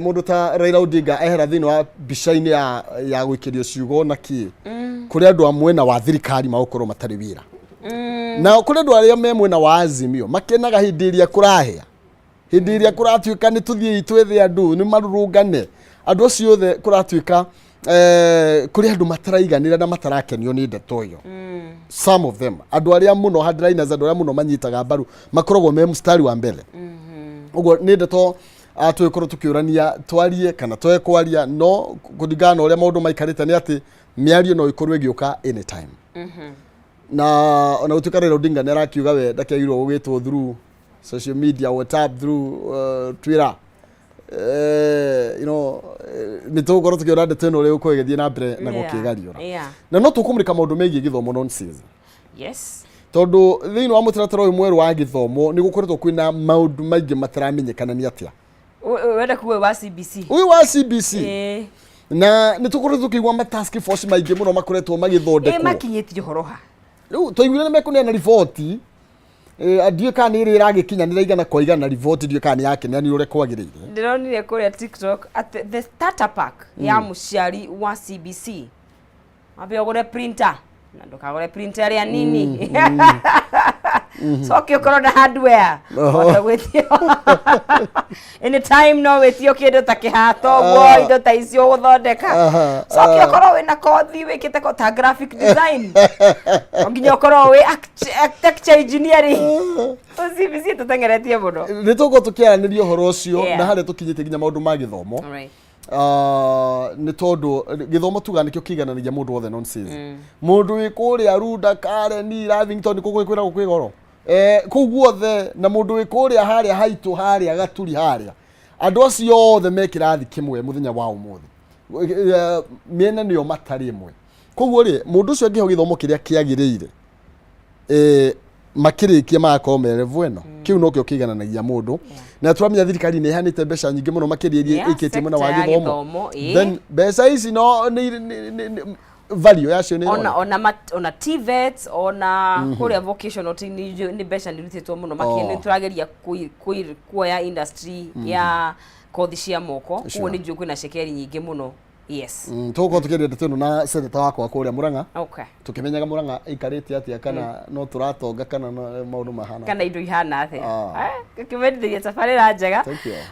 Mundu ta Raila Odinga ehera thini wa bica-ini ya gwikirio ciugo na ki kuri andu amwe na wa thirikari magukorwo matari wira na kuri andu aria me mwena wa Azimio makenaga hindi iria kurahia hindi iria kuratuika ni tuthie itwethe andu ni marurungane andu acio othe kuratuika kuri andu mataraiganira na matarakenio ni ndeto iyo some of them andu aria muno headliners andu aria muno manyitaga mbaru makoragwo me mustari wa mbele uguo ni ndeto atwikoro tukiurania twarie kana twekwaria no kudigana uria maundu maikarite ni ati miario no ikorwe gioka anytime na ona gutuka Raila Odinga nera kiuga we ndakiagirwo gugitwo through social media, WhatsApp, through Twitter, ni tukorwo tukiura ndeto ino uri uko igithie na mbere na gukigariura na no tukumurika maundu megie githomo nonsense. Yes. Tondu thiini wa mutaratara uyu mweru wa githomo ni gukoretwo kwina maundu maingi mataramenyekana ni atia wenda kuwe wa CBC. Uyu wa CBC. Na nitukoretwo tukiigwa ma task force maingi muno makoretwo magithondekwo. Makinyitio horoha. Riu toigwire mekune na report. Adie kana iri iragikinya ni raigana kwa igana report dio kana yake ni ure kwagirire. Ndironire kuria TikTok at the starter pack ya muciari wa CBC. Abia gore printer. Na ndokagore printer ya nini? So kiokoro na hardware otagwetio anytime no wetio kindu ta kihato boy indo ta icio guthondeka so kiokoro we na kothi wikite ko ta graphic design onginya okoro we architecture engineering CBC tutengeretie muno ni tuko tukiaranirio horo ucio na hare tukinyite ginya maundu ma githomo ni tondu githomo tuga nikio kigananagia mundu wothe nonsense mundu wikuria Runda Karen Lavington kukwira gukwigoro kuguothe na mundu wikuria haria haitu haria gaturi haria andu acio othe mekirathi kimwe muthenya wa umuthi miena niyo matari imwe koguo ri mundu ucio ngiho githomo kiria kiagirire makirikia makome vueno kiu no kio kigananagia mundu na turamenya thirikari ni hanite mbeca nyingi muno makiririe ikiti muno wa githomo then mbeca ici no value yacio ni ona TVET ona kuria vocational ni mbeca ni rutitwo muno makini turageria kuoya industry ya kothi cia moko kuo ni njuku na shekeri nyingi muno. Yes. Tuko tukiria ndeto na senator wakwa kuria Murang'a. Okay. Tukimenyaga Murang'a ikarite atia kana no turatonga kana maundu mahana. Kana indo ihana atia. Kimenderia tafarira njega.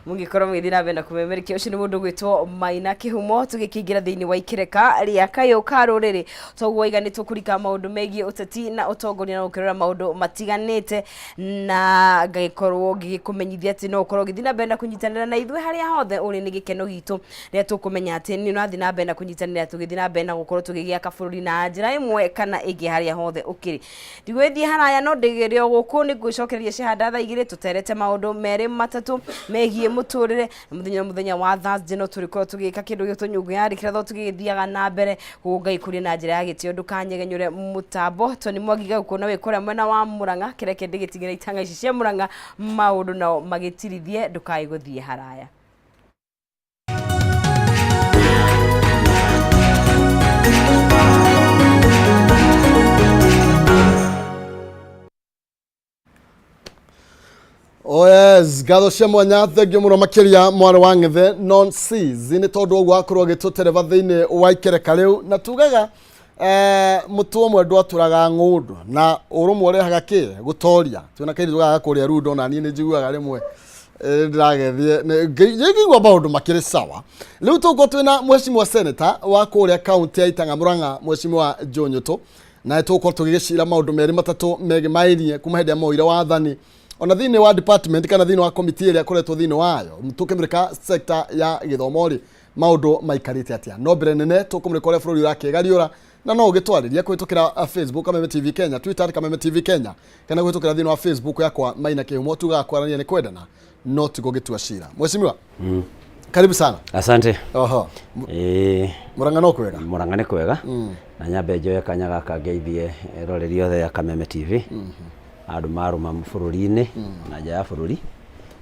Mungikorwo mwithira benda kumemerekia ucio ni mundu gwitwo Maina Kihumo tugikingira thiini wa ikireka ria kayo karuriri toguo iganitwo kurika maundu megie uteti na utongoria na ukirora maundu matiganite na ngagikorwo ngikumenyithia ati no ukorwo githina benda kunyitanira na ithui haria hothe uri ni gikeno gitu ria tukumenya ati ni no athina benda kunyitanira tugithina benda gukorwo tugigia kaburi na njira imwe kana ingi haria hothe ukiri ndigwithie haraya no ndigirio guku ni gwicokereria shahada tha igire tuterete maundu meri matatu megie muturire muthenya wa Thursday no turiko tugika kindu gito nyungu yari kiratho tugithiaga na mbere gugai kuri na njira ya gitio ndukanyegenyure mutambo to ni mwagiga gukona we kora mwena wa Murang'a kireke ndigitigire itanga ici cia Murang'a maundu na magitirithie ndukai guthie haraya. Oh yes, gatho cia mwanya thengio muno makiria mwari wa ng'ethe nonsense ni tondu ogwo akorwo gitutereva thiini wa ikereka riu na tugaga mutu omwe ndwaturaga ng'undu na urumwe urehaga ki gutoria twina kairi tugaga kuria Rundo na ni njiguaga rimwe ndiragethie ngigwa maundu makiri sawa riu tuko twina mheshimiwa senator wa kuria county ya Itanga Murang'a mheshimiwa John Nyuto na tuko tugigicira maundu meri matatu mege mairie kuma hindi ya moira wathani ona thini wa department kana thini wa committee ile akoretwo thini wayo tukimirika sector ya githomo ri maundu maikarite atia no mbere nene tukumurika ore bũrũri urakegariura na no ugitwariria kwitukira Facebook Kameme TV Kenya, Twitter Kameme TV Kenya kana kwitukira thini wa Facebook yakwa Maina Kihumo tuga kwarania ni kwendana no tugo gitua cira mheshimiwa karibu sana. Asante. Murang'a no kwega. Murang'a ni kwega na nyambe njoye kanya gaka ngeithie roreri othe ya Kameme TV andu maruma bũrũri-inĩ na nja ya bũrũri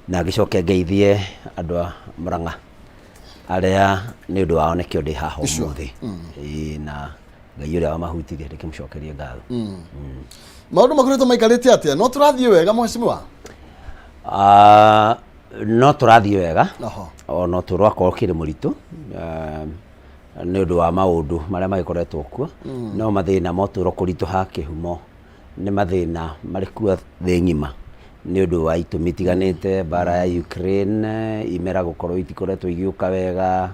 na gicoke ngeithie andu a Murang'a aria ni undu wao nikio ndi haha umuthi na ngai uria wa mahutirie ndikimcokerie ngatho. Maundu makoretwo maikarite atia no turathie wega mheshimiwa? no tũrathiĩ wega ona tũrakorwo kĩrĩ mũritũ nĩ ũndũ wa maũndũ marĩa magĩkoretwo kuo no mathĩna ma ũtũũro kũritũha kĩhumo nĩ mathĩna marĩ kuo thĩ ng'ima nĩ ũndũ wa itũmi itiganĩte mbara ya Ukraine imera gũkorwo itikoretwo igĩũka wega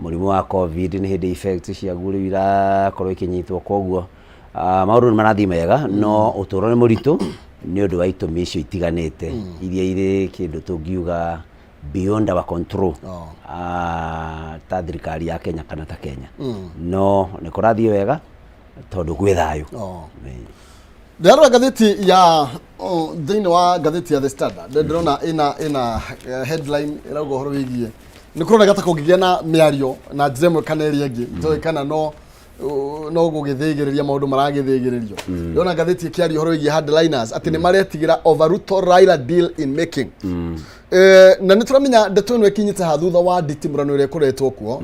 mũrimũ wa covid nĩ hĩndĩ effect ciaguo rĩu irakorwo ikĩnyitwo koguo maũndũ nĩ marathiĩ mega no ũtũũro nĩ mũritũ nĩ ũndũ wa itũmi icio itiganĩte iria irĩ kĩndũ tũngiuga beyond our control ta thirikari ya Kenya kana ta Kenya no nĩ kũrathiĩ wega tondũ gwĩ thayũ Ndĩrona ngathĩti ya thĩinĩ wa ngathĩti ya The Standard ndĩrona ĩna headline ĩrauga ũhoro wĩgiĩ nĩ kũroneka ta kũngĩgĩa na mĩario na njĩra ĩmwe kana ĩrĩa ĩngĩ itoĩ kana no gũgĩthĩgĩrĩria maũndũ maragĩthĩgĩrĩrio ndĩrona ngathĩti ĩkĩaria ũhoro wĩgiĩ headliners atĩ nĩ maretigĩra over Ruto Raila deal in making na nĩ tũramenya ndeto ĩno ĩkinyĩte ha thutha wa nditimũrano ĩrĩa ĩkoretwo kuo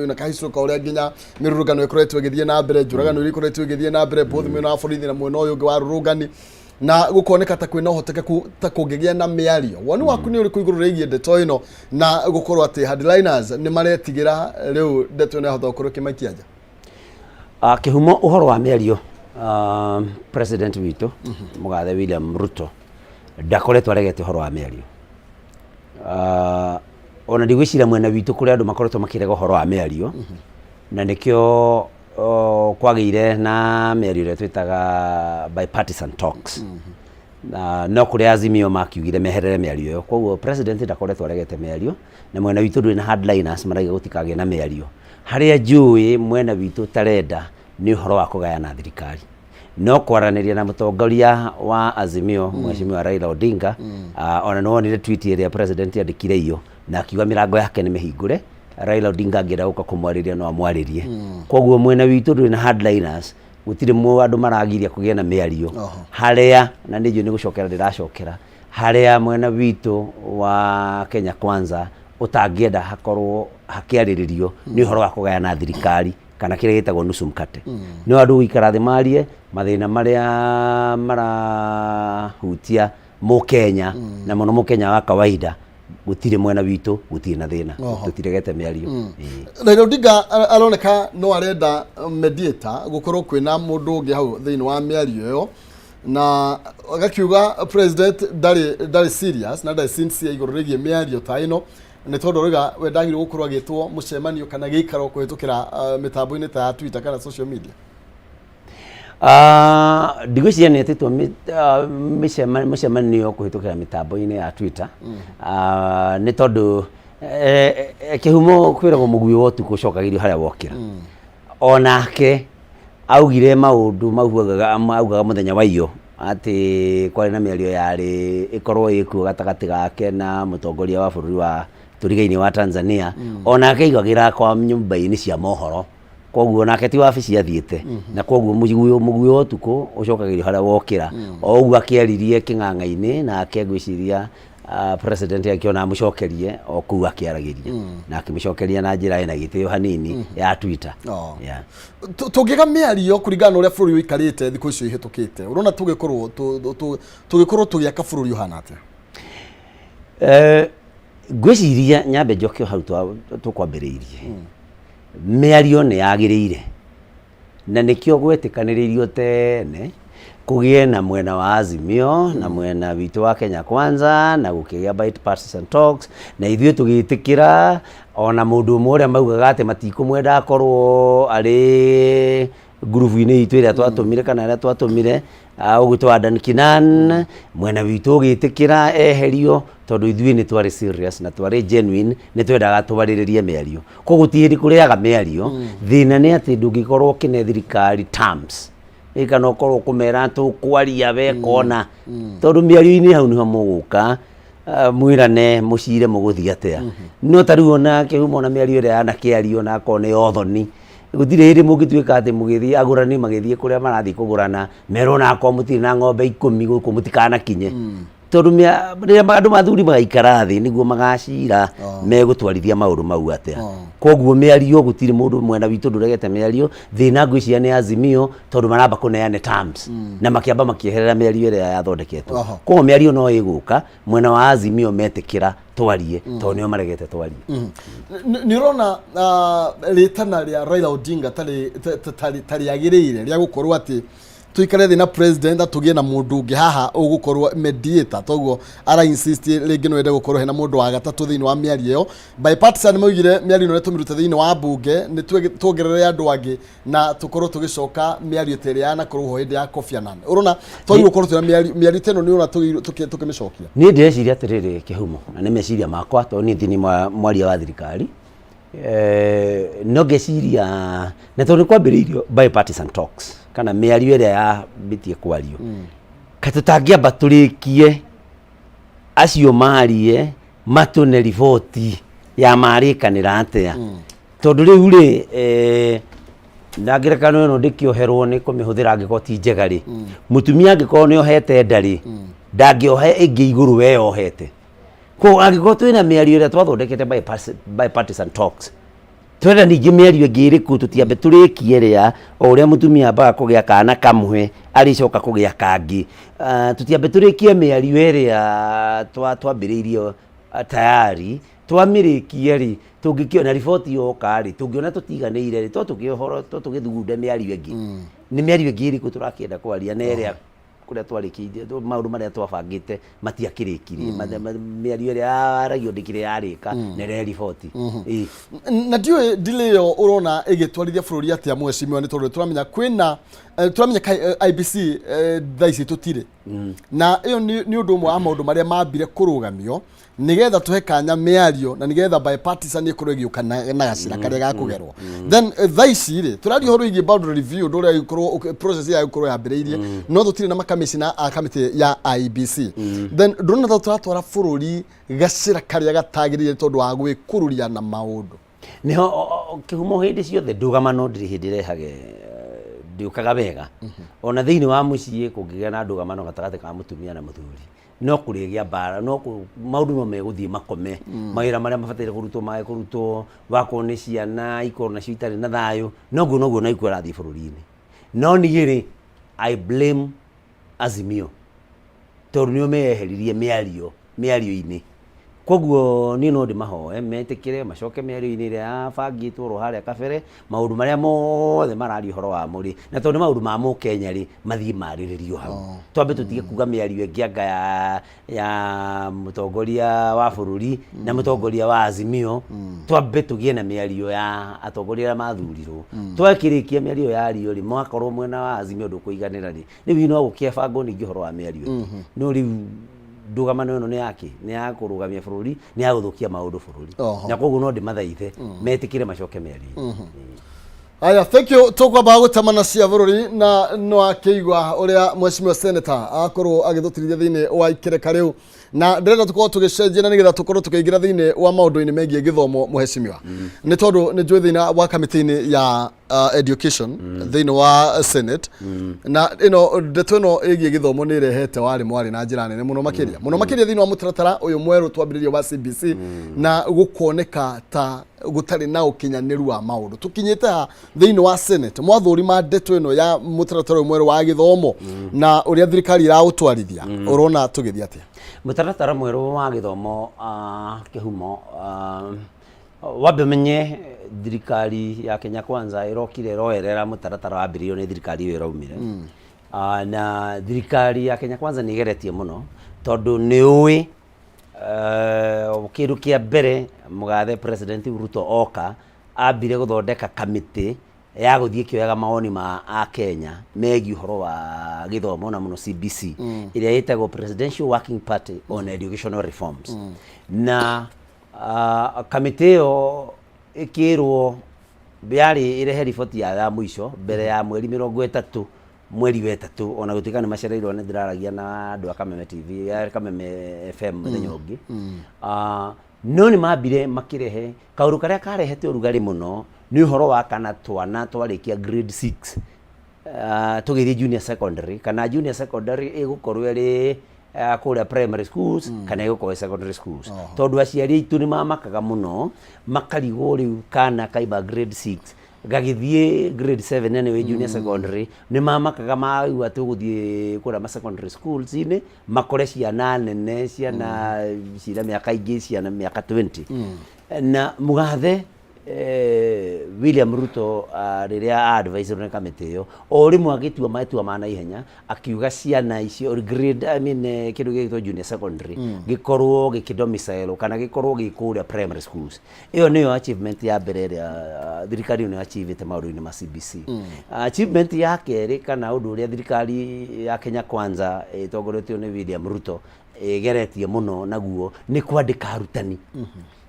na kahicoka ũrĩa nginya mĩrũrũngano ĩkoretwo ĩgĩthiĩ na mbere njũragano iria ikoretwo igĩthiĩ na mbere both mwena wa borithi na mwena ũyũ ũngĩ wa rũrũngani na gũkoneka ta kwĩna ũhotekeku ta kũngĩgĩa na mĩario woni waku nĩ ũrĩkũ igũrũ rĩgiĩ ndeto ĩno na gũkorwo atĩ headliners nĩ maretigĩra rĩu ndeto ĩno yahota gũkorwo ĩkĩmaikia nja kĩhumo ũhoro wa mĩario president witũ mũgathe William Ruto ndakoretwo aregete ũhoro wa mĩario ona ndigwĩciria mwena witũ kũrĩa andũ makoretwo makĩrega ũhoro wa mĩario na nĩkĩo kwagĩire na mĩario ĩrĩa twĩtaga bipartisan talks no kũrĩa Azimio makiugire meherere mĩario ĩyo koguo president ndakoretwo aregete mĩario na mwena witũ ndũrĩ na headliners maraiga gũtikagĩe na mĩario harĩa njũĩ mwena witũ tarenda nĩ ũhoro wa kũgayana thirikari no kwaranĩria na mũtongoria wa Azimio Mheshimiwa Raila Odinga ona no wonire tweet ĩrĩa president yandĩkire iyo na akiuga mĩrango yake nĩ mĩhingũre Raila Odinga angĩenda gũka kũmwarĩria no amwarĩrie koguo mwena witũ ndũrĩ na headliners gũtirĩ andũ maragiria kũgĩa na mĩario harĩa na nĩ nĩ gũcokera ndĩracokera harĩa mwena witũ wa Kenya Kwanza ũtangĩenda hakorwo hakĩarĩrĩrio nĩ ũhoro wa kũgayana thirikari kana kĩrĩa gĩtagwo nusu mkate no andũ gũikara thĩ marie mathĩna marĩa marahutia mũkenya na mũno mũkenya wa kawaida gũtirĩ mwena witũ gũtirĩ na thĩna tũtiregete mĩario Raila Odinga aroneka no arenda mediator gũkorwo kwĩna mũndũ ũngĩ hau thĩinĩ wa mĩario ĩyo na agakiuga president darĩ serious na darĩ sincere igũrũ rĩgiĩ mĩario ta ĩno nĩ tondũ rĩga we ndagĩrĩirwo gũkorwo agĩtwo mũcemanio kana gĩikaro kũhĩtũkĩra mĩtambo-inĩ ta ya Twitter kana social media ndigwĩciria nĩ etĩtwo mĩcemanio kũhĩtũkĩra mĩtambo-inĩ ya Twitter nĩ tondũ kĩhumo kwĩragwo mũgui wa ũtukũ ũcokagĩrio harĩa wokĩra onake augire maũndũ augaga mũthenya wa iyo atĩ kwarĩ na mĩario yarĩ ĩkorwo ĩkuo gatagatĩ gake na mũtongoria wa bũrũri wa tũrigainĩ wa Tanzania onake aigagĩra kwa nyũmba-inĩ cia mohoro koguo nake ti wabici athiĩte na koguo mũgui wa ũtukũ ũcokagĩrio harĩa wokĩra o ũguo akĩaririe kĩng'ang'a-inĩ na akĩngwĩciria president akiona mũcokerie o kuu akĩaragĩria na akĩmũcokeria na njĩra ĩna gĩtĩo hanini ya Twitter tũngĩga mĩario kũringana na ũrĩa bũrũri ũikarĩte thikũ icio ihĩtũkĩte ũrona tũgĩkorwo tũgĩaka bũrũri ũhana atĩa ngwĩciria nyambe njoke hau tũkwambĩrĩirie mĩario nĩ yagĩrĩire na nĩkĩo gwetĩkanĩrĩirio tene kũgĩe na mwena wa Azimio na mwena witũ wa Kenya Kwanza na gũkĩgĩa bipartisan talks na ithuĩ tũgĩtĩkĩra ona mũndũ ũmwe ũrĩa maugaga atĩ matikũmwenda akorwo arĩ ngurubu-inĩ itũ ĩrĩa twatũmire kana ĩrĩa twatũmire ũgwĩtwo Adan Kinan mwena witũ ũgĩtĩkĩra eherio tondũ ithuĩ nĩ twarĩ serious na twarĩ genuine nĩ twendaga tũbarĩrĩrie mĩario koguo ti hĩndĩ kũrĩaga mĩario thĩna nĩ atĩ ndũngĩkorwo kĩne thirikari terms kana ũkorwo kũmera tũkwaria wekona tondũ mĩario-inĩ hau nĩho mũgũka mwĩrane mũcire mũgũthiĩ atĩa no tarĩu ona kĩhumo na mĩario ĩrĩa yanakĩario na akorwo nĩ othoni gũtirĩ hĩndĩ mũngĩtuĩka atĩ mũgĩthiĩ agũrani magĩthiĩ kũrĩa marathiĩ kũgũrana merwo na akorwo mũtirĩ na ng'ombe 10 gũkũ mũtikanakinye tondu andu mathuri magaikara thi niguo magacira megutwarithia maundu mau atia koguo miario gutiri mundu mwena witu nduregete miario thina ngwiciria ni Azimio tondu maramba kuneane terms na makiamba makieherera miario iria yathondeketwo koguo miario no iguka mwena wa Azimio metikira twarie tondu nio maregete twarie ni rona ritana ria Raila Odinga tari agirire ria gukorwo ati tuikare thina president atugie na mundu ungi haha ugukorwo mediator toguo ara insist ringi no ende gukorwo hena mundu wa gatatu thiini wa miario iyo bipartisan moigire miario no tumirute thiini wa bunge ni tuongerere andu angi na tukorwo tugicoka miario teri yana korwo ho hindi ya Kofi Annan urona toguo gukorwo tuna miario teno ni ona tukimicokia ni ndeciria atiriri kihumo na ni meciria makwa to ni thiini mwaria wa thirikari no ngeciria na tondu kwambiriirio bipartisan talks kana miario iria yabitie kwario katutangiamba turikie acio marie matune riboti ya marikanira atia tondu riu ri ndagirekano no ndikioherwo ni kumihuthira ngikoti njega ri mutumia ngikoro ni ohete ndari ndangiohe ingi iguru we ohete ko angikoro twina miario iria twathondekete bipartisan talks twenda ningi miario ngiriku tutiambe turikie ria uria mutumia baga kugia kana kamwe aricoka kugia kangi tutiambe turikie miario iria twambiriirio tayari twamirikie ri tungikiona riboti yoka ri tungiona tutiganire ri tukihoro tugithugunde miario ingi ni miario ngiriku turakienda kwaria na iria kuria twarikiithie maundu maria twabangite matiakirikirie miario iria aragio ndikire yarika na ria riboti na ndio dileo urona igitwarithia bururi atia mweshimiwa ni tondu turamenya kwina turamenya IBC thaici tutire na iyo ni undu umwe wa maundu maria mambire kurugamio nigetha tuhe kanya miario na nigetha bipartisan ikorwo igiuka na gacira karia gakugerwo then thaici ri turario horo igi boundary review nduria ikorwo process ya ikorwo yambiriirie no tutire na makamishina a committee ya IBC then ndurona turatwara bururi gacira karia gatagirire tondu wa gwikururia na maundu niho kihumo hindi ciothe ndugamano ndiri hindi rehage ndiukaga wega ona thiini wa mucii kungigia na ndugamano gatagati ka mutumia na muthuri no kurigia bara no maundu no meguthie makome mawira maria mabatire kurutwo wako ni ciana ikoro na citari na thayo noguo na ikora thi bururi-ini no nigiri I blame Azimio tondu nio meheririe miario-ini koguo ni no ndimahoe metikire macoke miario-ini ria bangitwo ro haria kabere maundu maria mothe marari horo wa muri na tondu maundu ma mu Kenya ri mathie mariririo hau twambe tutige kuga miario ingi anga ya mutongoria wa bururi na mutongoria wa Azimio twambe tugie na miario ya atongoria ya mathurirwo twakirikia miario ya rio ri mwakorwo mwena wa Azimio ndukuiganira ri riu no gukibango ningi horo wa miario no riu ndugamano ino ni yake ni ya kurugamia bururi ni ya guthukia maundu bururi na koguo no ndimathaithe metikire macoke miario aya thank you tukwamba gutamana cia bururi na no akigwa uria mweshimiwa senator akorwo agithutirithia thiini wa ikereka riu na ndirenda tukorwo tugicenjia na nigetha tukorwo tukiingira thiini wa maundu-ini megie githomo mweshimiwa ni tondu ni njui thiini wa kamiti-ini ya education thiini wa senate na ino ndeto ino igie githomo ni rehete wari mwari na njira nene muno makiria thiini wa mutaratara uyu mweru twambiririo wa CBC na gukoneka ta gutari na ukinyaniru wa maundu tukinyite thiini wa senate mwathurima ndeto ino ya mutaratara uyu mweru wa githomo na uria thirikari irautwarithia urona tugithia atia mutaratara mweru wa githomo kihumo wambe menye thirikari ya Kenya Kwanza irokire roerera mutaratara wa bilioni ni thirikari iyo iraumire na thirikari ya Kenya Kwanza nigeretie muno tondu ni ui kindu kia mbere mugathe president Ruto oka ambire guthondeka kamiti ya guthie kioyaga maoni ma a Kenya megi horo wa githomo na muno CBC iria yetagwo Presidential Working Party on Educational Reforms na kamiti yo ikirwo biari irehe riboti ya mwisho mbere ya mweri 30 mweri wa 3 ona gutika ni macereirwo ni ndiraragia na andu Kameme TV ya Kameme FM muthenya ungi no ni mambire makirehe kauru karia karehete urugari muno ni uhoro wa kana twana twarikia grade 6 tugithie junior secondary kana junior secondary igukorwo ri kuria primary schools kana igukorwo secondary schools tondu aciari aitu ni mamakaga muno makarigo riu kana kaiba grade 6 gagithie grade 7 anyway junior secondary ni mamakaga maigua tuguthie kuria ma secondary schools ini makore ciana nene ciana cira miaka ingi ciana miaka 20 na mugathe William Ruto riria advisor committee yo o rimwe agitua matua mana ihenya akiuga ciana icio grade kindu gitwa junior secondary gikorwo gikidomicile kana gikorwo gikuria primary schools iyo niyo achievement ya mbere ria thirikari ni achievete maundu-ini ma CBC achievement ya keri kana undu uria thirikari ya Kenya Kwanza itongoretio ni William Ruto geretie muno naguo ni kwandika arutani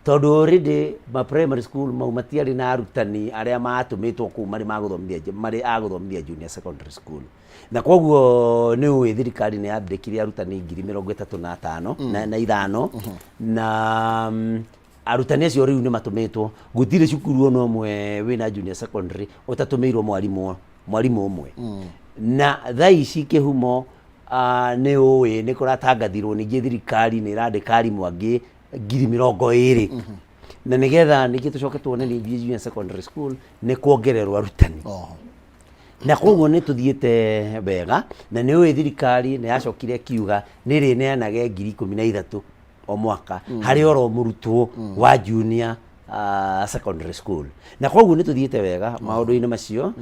tondu already ma primary school maumatiari na arutani aria matumitwo ku mari aguthomithia junior secondary school na koguo ni uwi thirikari ni yandikire arutani 35,000 na ithano na arutani acio riu ni matumitwo gutire cukuru ono omwe wina junior secondary utatumirwo mwarimu umwe na thaici kihumo ni uwi ni kuratangathirwo ningi thirikari ni irandika arimu angi 20,000 na nigetha niki tucoke tuone ni junior secondary school ni kuongererwa arutani na koguo ni tuthiete wega na ni uwi thirikari ni yacokire kiuga ni ri neanage 13,000 o mwaka hari oro murutwo wa junior secondary school na koguo ni tuthiete wega maundu-ini macio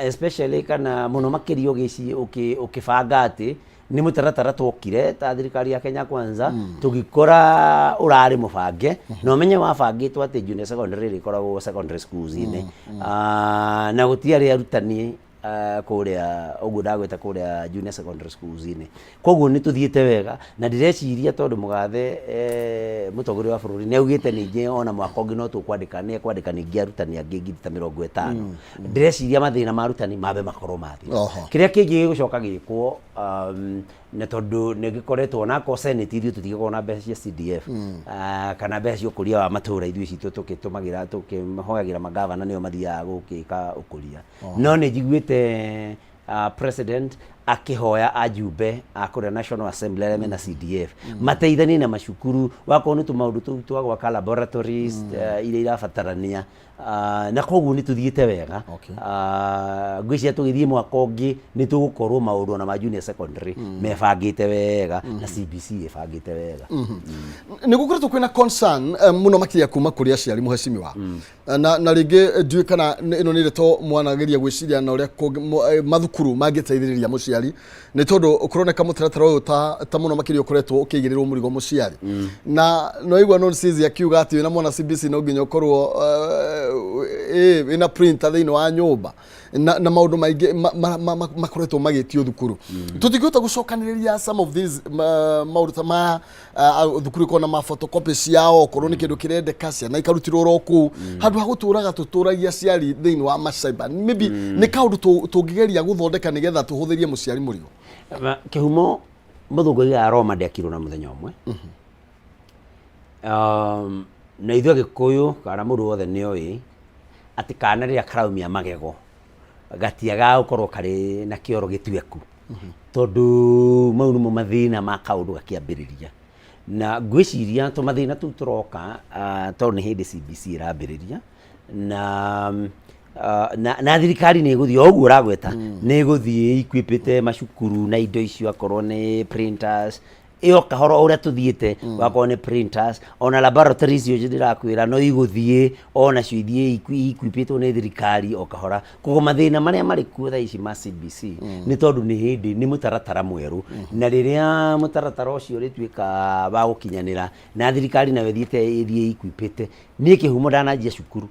especially kana muno makirio gici ukibanga ati ni mutaratara twokire ta thirikari ya Kenya Kwanza tugikora urari mubange no menye wabangitwo ati junior secondary rikoragwo secondary schools ine na gutiari arutani kuria uguo ndagweta kuria junior secondary schools ine koguo ni tuthiete wega na ndireciria tondu mugathe mutongoria wa bururi ni augite ningi ona mwaka ungi no tukwandika ningi arutani angi 50,000 ndireciria mathina ma arutani mabe makorwo mathi kiria kingi gucoka gikwo na tondu ni gikoretwo na ko senate ithu tutigiko na mbeca cia CDF kana mbeca cia ukuria wa matura ithu ici tukitumagira tukihoyagira magavana nio mathiaga gukika ukuria no ni njiguite president akihoya ajumbe akuria National Assembly na CDF mateithanie na mashukuru wako ni tumaundu twa gwaka laboratories iria irabatarania na koguo ni tuthiete wega ngwiciria tugithie mwaka ungi ni tugukorwo maundu na ma junior secondary mebangite wega na CBC ebangite wega ni gukoretwo kwina concern muno makiria kuma kuria aciari muheshimiwa na ringi ndui kana ino ni reto mwanageria gwiciria na uria mathukuru mangiteithiriria muciari ni tondu ukuroneka mutaratara uyu ta muno makiria ukoretwo ukigirirwo murigo muciari na no igwa non sizi akiuga ati na mwana CBC no nginya ukorwo ina printer thiini wa nyumba na maundu maingi makoretwo magitio thukuru tutigota gucokaniriria some of these maundu ta ma thukuru kona ma photocopy ciao korwo ni kindu kirendeka ciana ikarutirwo roku handu ha guturaga tuturagia ciari thiini wa macaiba maybe ni kaundu tungigeria guthondeka nigetha tuhuthirie muciari murigo kihumo muthungu ya Roma ndekirwo na muthenya umwe na ithuĩ Gĩkũyũ kana mũndũ wothe nĩoĩ atĩ kana rĩrĩa karaumia magego gatiaga gũkorwo karĩ na kĩoro gĩtueku tondũ mau nĩmo mathĩna ma kaũndũ gakĩambĩrĩria na ngwĩciria tũmathĩna tũu tũroka tondũ nĩ hĩndĩ CBC ĩrambĩrĩria na thirikari nĩ ĩgũthiĩ o ũguo ũragweta nĩ ĩgũthiĩ equipĩte macukuru na indo icio akorwo nĩ printers iyo kahoro uria tuthiete wako ni printers ona laboratories yo ndirakwira no iguthie ona cio ithie equipito ni thirikari o kahora kugo mathina maria mari kuo tha ici ma CBC ni tondu ni hindi ni mutaratara mweru na riria mutaratara ucio rituika wa gukinyanira na thirikari na wethiete ithie equipite ni kihumo ndanajia cukuru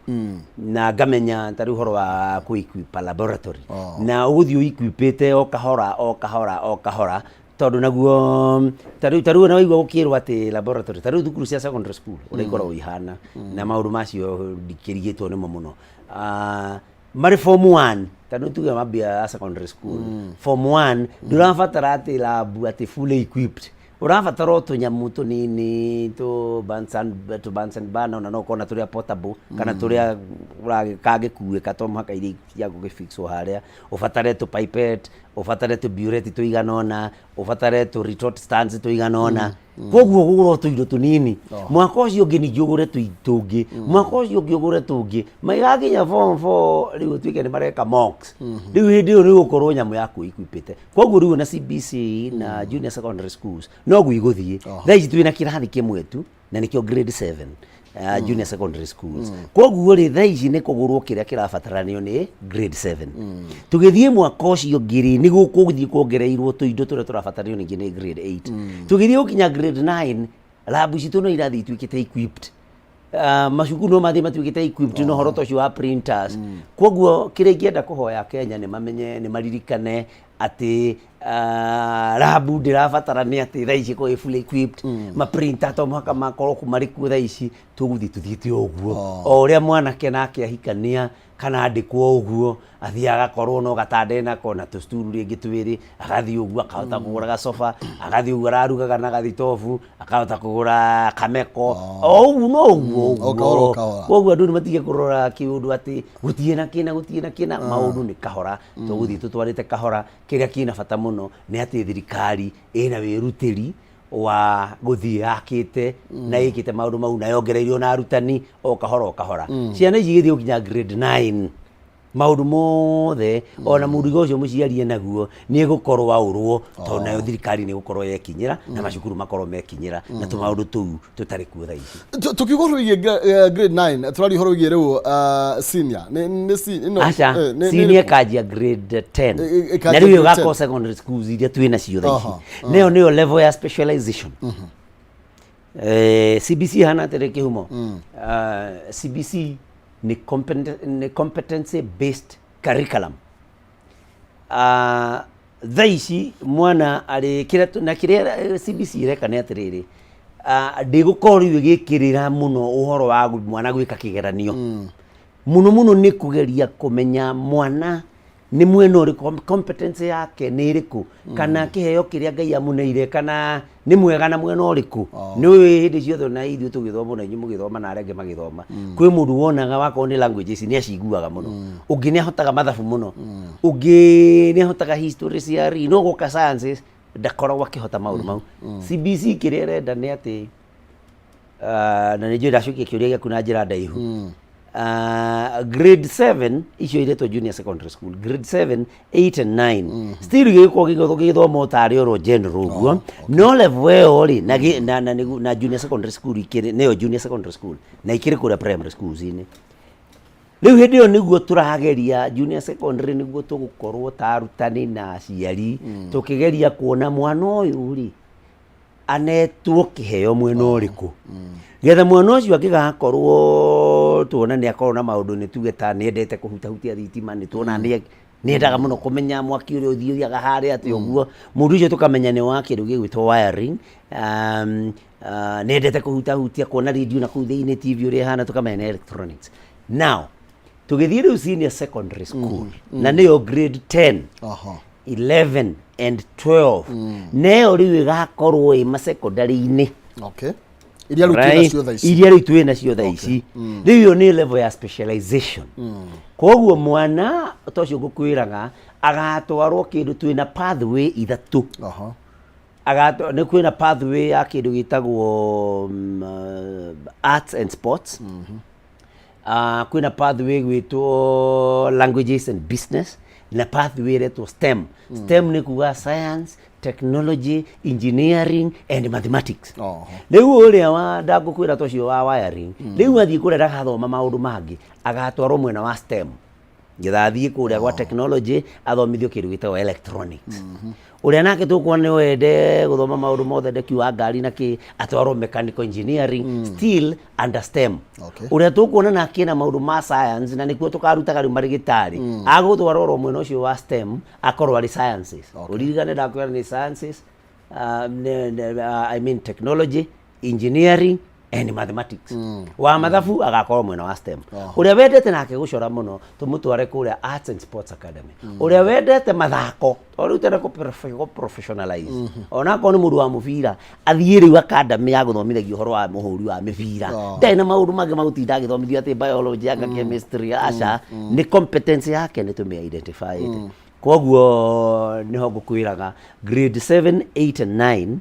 na ngamenya tari uhoro wa ku equip laboratory na uguthio equipite o kahora tondu naguo taru na waigua gukirwo ati laboratory taru thukuru cia secondary school uri ikoragwo ihana na maundu macio ndikirigitwo nimo muno mari form 1 tanu tuge mabia secondary school form 1 ndurabatara ati lab ati fully equipped urabatara tunyamu tunini to Bunsen burner na no kona turia portable kana turia kagikuĩka to mũhaka iria cia gũgĩfixwo harĩa, ũbatare tũ pipette, ũbatare tũ burette tũigana ũna, ũbatare tũ retort stands tũigana ũna. Koguo gũgũra tũindo tũnini, mwaka ũcio ũngĩ ningĩ ũgũre tũngĩ, mwaka ũcio ũngĩ ũgũre tũngĩ, maigakinya form 4 rĩu tuĩke nĩ mareka mocks. Rĩu hĩndĩ ĩyo nĩ gũkorwo nyamũ yaku ĩkwĩpĩte. Koguo rĩu na CBC na junior secondary schools noguo igũthiĩ. Thaa ici twĩna kĩrathi kĩmwe tu na nĩkĩo grade 7. Junior secondary schools. Koguo rĩ thaa ici nĩ kũgũrwo kĩrĩa kĩrabataranio nĩ grade 7. Tũgĩthiĩ mwaka ũcio ngiri nĩ gũgũthiĩ kuongereirwo tũindo tũrĩa tũrabataranio ningĩ nĩ grade 8. Tũgĩthiĩ gũkinya grade 9 labu citũ no irathiĩ ituĩkĩte equipped. Macukuru no mathiĩ matuĩkĩte equipped no horo tocio wa printers. Koguo kĩrĩa ingĩenda kũhoya Kenya nĩ mamenye nĩ maririkane atĩ labu ndĩrabatarania atĩ thaa ici kũrĩ fully equipped, maprinter to mũhaka makorwo marĩ kuo thaa ici, tũgũthiĩ tũthiĩte ũguo. O ũrĩa mwanake nake ahikania kana andĩkwo ũguo athiĩ agakorwo no gatanda nako na tũsturu rĩngĩ twĩrĩ, agathiĩ ũguo akahota kũgũra gacoba, agathiĩ ũguo ararugaga na gathitobu, akahota kũgũra kameko, o ũguo no ũguo. Koguo andũ nĩ matige kũrora kĩũndũ atĩ gũtiĩ na kĩna maũndũ nĩ kahora, tũgũthiĩ tũtwarĩte kahora. Kĩrĩa kĩna bata mũno nĩ atĩ thirikari ĩna wĩrutĩri wa gũthiĩ yakĩte na ĩkĩte maũndũ mau na yongereirio na arutani o kahora. Ciana ici igĩthiĩ gũkinya grade 9 maũndũ mothe ona mũrigo ũcio mũciari naguo nĩ egũkorwo aũrwo tondũ nayo thirikari nĩ gũkorwo yekinyĩra na macukuru makorwo mekinyĩra na tũmaũndũ tũu tũtarĩ kuo thaa ici. Tukiuga ũhoro wĩgiĩ grade 9 tũraria ũhoro wĩgiĩ rĩu senior senior kanjia grade 10 na rĩu ũgakorwo secondary schools iria twĩna cio thaa ici nayo nĩyo level ya specialization. CBC hana atĩrĩ kĩhumo. CBC ni competency based curriculum. Thaa ici mwana arĩ kĩrĩa CBC ireka nĩ atĩrĩrĩ, ndĩgũkorwo rĩu ĩgĩkĩrĩra mũno ũhoro wa mwana gwĩka kĩgeranio. Mũno nĩ kũgeria kũmenya mwana nĩ mwena ũrĩkũ, competence yake nĩ ĩrĩkũ, kana kĩheo kĩrĩa Ngai amũneire kana nĩ mwega na mwena ũrĩkũ. Nĩ hĩndĩ ciothe na ithuĩ tũgĩthoma na inyuĩ mũgĩthoma na arĩa angĩ magĩthoma, kwĩ mũndũ wonaga wakorwo nĩ languages nĩ aciguaga mũno, ũngĩ nĩ ahotaga mathabu mũno, ũngĩ nĩ ahotaga history cia no gũka sciences ndakoragwo akĩhota maũndũ mau. CBC kĩrĩa ĩrenda nĩ atĩ na nĩ njũĩ ndacokia kĩũria gĩaku na njĩra ndaihu. Grade 7 icio iretwo junior secondary school, grade 7, 8 and 9 still gĩgĩthoma tarĩ oro general ũguo, no level ĩyo rĩ na junior secondary school nĩyo junior secondary school na ikĩrĩ kũrĩa primary schools inĩ. Rĩu hĩndĩ ĩyo nĩguo tũrageria junior secondary nĩguo tũgũkorwo ta arutani na aciari tũkĩgeria kuona mwana ũyũ rĩ anetwo kĩheo mwena ũrĩkũ, getha mwana ũcio angĩgakorwo tuona nĩ akorwo na maũndũ nĩ tuge ta nĩ endete kũhutahutia thitima, nĩ tuona nĩ endaga mũno kũmenya mwaki ũrĩa ũthiaga harĩa atĩ ũguo, mũndũ ũcio tũkamenya nĩ wa kĩndũ gĩgwĩtwo wiring, nĩ endete kũhutahutia kuona radio na kũu thĩinĩ TV ũrĩa hana, tũkamenya nĩ electronics. Now tũgĩthiĩ rĩu senior secondary school na nĩyo grade 10 11 and 12 neyo rĩu ĩgakorwo ĩ masekondarĩ-inĩ iria rĩu twĩnacio thaa ici. Rĩu ĩyo nĩ level ya specialization. Koguo mwana tocio ngũkwĩraga agatwarwo kĩndũ twĩna pathway ithatũ. Nĩ kwĩna pathway ya kĩndũ gĩtagwo arts and sports, kwĩna pathway gwĩtwo languages and business, na pathway ĩretwo STEM. STEM nĩ kuga science, technology, engineering and mathematics. Rĩu ũrĩa ndagũkwĩra tocio wa wiring rĩu athiĩ kũrĩa ndagathoma maũndũ mangĩ agatwarwo mwena wa STEM, getha athiĩ kũrĩa gwa technology athomithio kĩndũ gĩtagwo electronics. Ũrĩa nake tũkuona nĩ wende gũthoma maũndũ mothe ndeki wa ngari na kĩ atwarwo mechanical engineering still under STEM. Ũrĩa tũkuona nake na maũndũ ma science na nĩkuo tũkarutaga rĩu marĩgĩtarĩ agũtwarwo mwena ũcio wa STEM akorwo arĩ sciences. Ũririkane ndakwĩra nĩ sciences, I mean technology, engineering and mathematics wa mathabu agakorwo mwena wa STEM uria wendete nake gucora muno tumutware kuria Arts and Sports Academy uria wendete mathako tori utende ku professionalize ona ko ni mundu wa mubira athie riu academy ya guthomithagia uhoro wa muhuri wa mibira ndena maundu mage magutinda githomithio ati biology anga chemistry aca ni competence yake ni tumi identify koguo niho ngukwiraga grade 7 8 and 9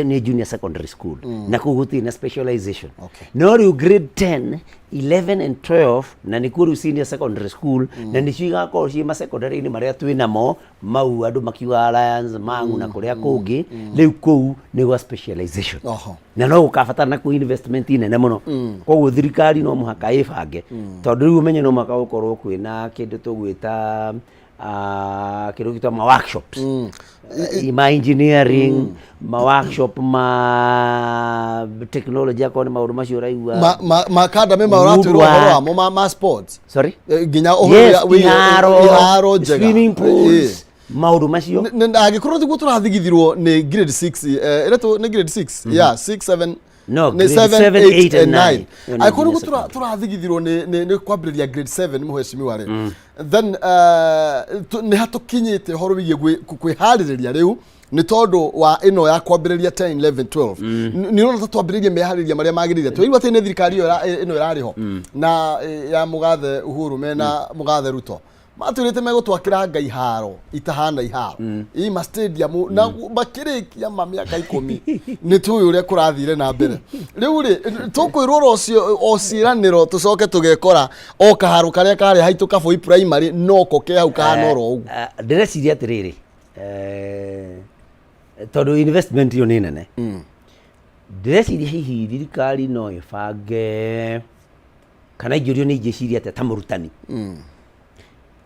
ni junior secondary school na kuguti na specialization no riu grade 10 11 and 12 na ni kuru senior secondary school na ni ciga ko ci ma secondary ni maria twina mo mau andu makiuga alliance mangu na kuria kungi riu kou ni gwa specialization na no gukabatana ku investment nene muno koguo thirikari no muhaka ibange tondu riu umenye no maka ukorwo kwina kindu tugwita kiru kitwa ma workshops ma engineering ma workshop ma technology akone maundu macio raigua ma academy ma uratwirwo horo ma sports sorry ginya iharo swimming pools maundu macio agikorwo tiguo turathigithirwo ni grade 6 ereto ni grade 6 yeah 6 7 no grade 7 8 and 9 akorwo turathigithirwo ni kwambiriria grade 7 muheshimi ware then ni hatukinyite horo wigie kwihariria riu ni tondu wa ino ya kwambiriria 10 11 12 ni rona twambiririe mehariria maria magirire twirwa tene thirikari ino irariho na ya mugathe Uhuru mena mugathe Ruto matwirite megutwakira ngai haro itahana iharo ima stadium na makirikia mamiaka 10 ni tuyu uria kurathire na mbere riu ri tukwirwo ocio ociraniro tucoke tugekora o kaharo karia kari haitu kaboi primary no ko ke hau kahana ro ugu ndireciria atiriri tondu investment yo ni nene ndireciria hihi thirikari no ibange kana ijurio ni ingiciria ta murutani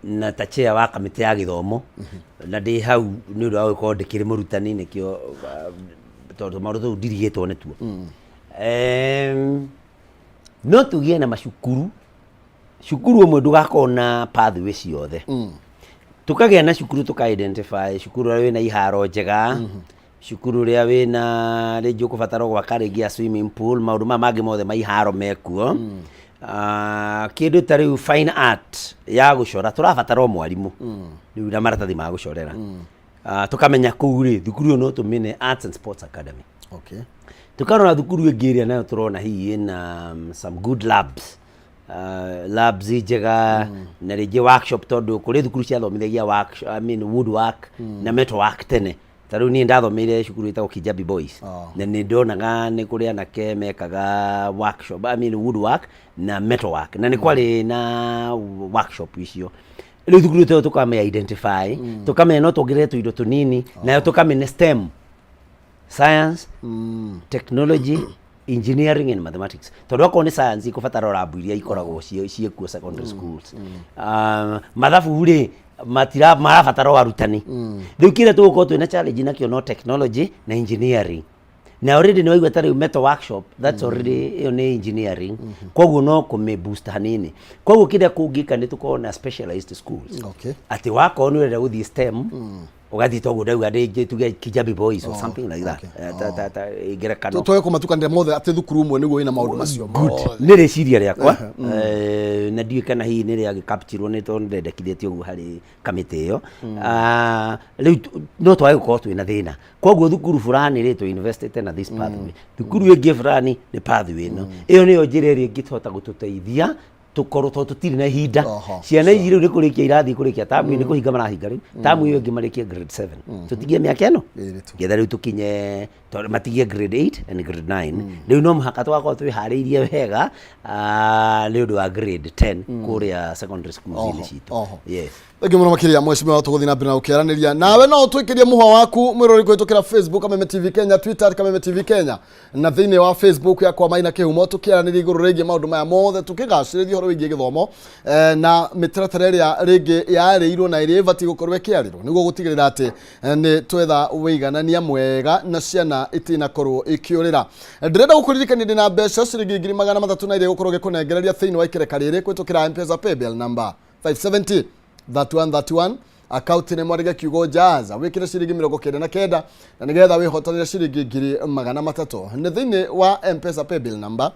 na tachea wa kamite ya githomo na ndi hau ni undu wa gukorwo ndikiri murutani nikio tondu maundu ndirigitwo nituo no tugie na macukuru umwe ndugakona pathway ciothe tukagia na cukuru tuka identify cukuru ria wina iharo njega cukuru ria wina ringi kubatara gwaka ringi swimming pool maundu mangi mothe ma iharo mekuo kindu tariu fine art ya gucora turabatara mwarimu riu na maratathi ma gucorera tukamenya kuu ri thukuru no tumine Arts and Sports Academy tukarona thukuru ingiria nayo turona hihi na some good labs njega na ringi workshop tondu kuri thukuru cia thomithagia woodwork na metalwork tene tariu ni ndathomeire cukuru itagwo Kijabi Boys na ni ndonaga ni kuri anake mekaga workshop woodwork na metalwork na ni kwari na workshop icio riu thukuru ito tukame identify tukame no tugire tu indo tunini na tukame STEM science technology engineering and mathematics tondu ako ni science ikubatara lab iria ikoragwo ciekuo secondary schools mathabu ri marabatara warutani riu kire tugukorwo twina challenge nakio no technology na engineering na already ni waigua tari metal workshop that's already iyo ni engineering koguo no kume boost hanini koguo kire kungika ni tukorwo na specialized schools ati wako ni urenda guthii STEM ugathi togo ndauga ringi tuge Kijabi Boys or something like that igerekano toye kumatukanira mothe ati thukuru umwe niguo ina maundu macio ni reciria riakwa na ndiye kana hihi ni ria capture ni tondu ndendekithitio uguo hari kamite iyo riu no twae gukorwo twina thina koguo thukuru fulani ri tu invested na this pathway thukuru ingi fulani ni pathway no iyo niyo njira iri ngitota gututeithia tukorwo tutiri na ihinda ciana ici riu ni kurikia irathi kurikia tamu ni kuhinga marahinga riu tamu iyo ngi marikia grade 7 tutigie miaka ino getha riu tukinye matigie grade 8 and grade 9 riu no muhaka twakwa twihariirie wega ni undu wa grade 10 kuria secondary schools ile citu yes Thenge muno makiria mweshimiwa tuguthi na mbere na ukiaraniria nawe no twikirie muhwa waku mwirori kwitukira Facebook Kameme TV Kenya, Twitter Kameme TV Kenya na thiini wa Facebook ya kwa Maina Kihumo tukiaraniria iguru rigi maundu maya mothe tukigaciriria horo wigie githomo na mitaratara iria ringi yarirwo na iria ibati gukorwo ikiarirwo niguo gutigirira ati ni twetha wiganania mwega na ciana itina korwo ikiurira ndirenda gukuririkania ndina mbeca ciringi 300 na iria gukorwo gikunengereria thiini wa ikereka riri kwitukira M-Pesa paybill number 570 3131 account nĩ mwandĩke kiugo jaza wĩkĩre ciringi 99 na nĩgetha wĩhotanĩre ciringi 300 nĩ thĩinĩ wa M-Pesa paybill number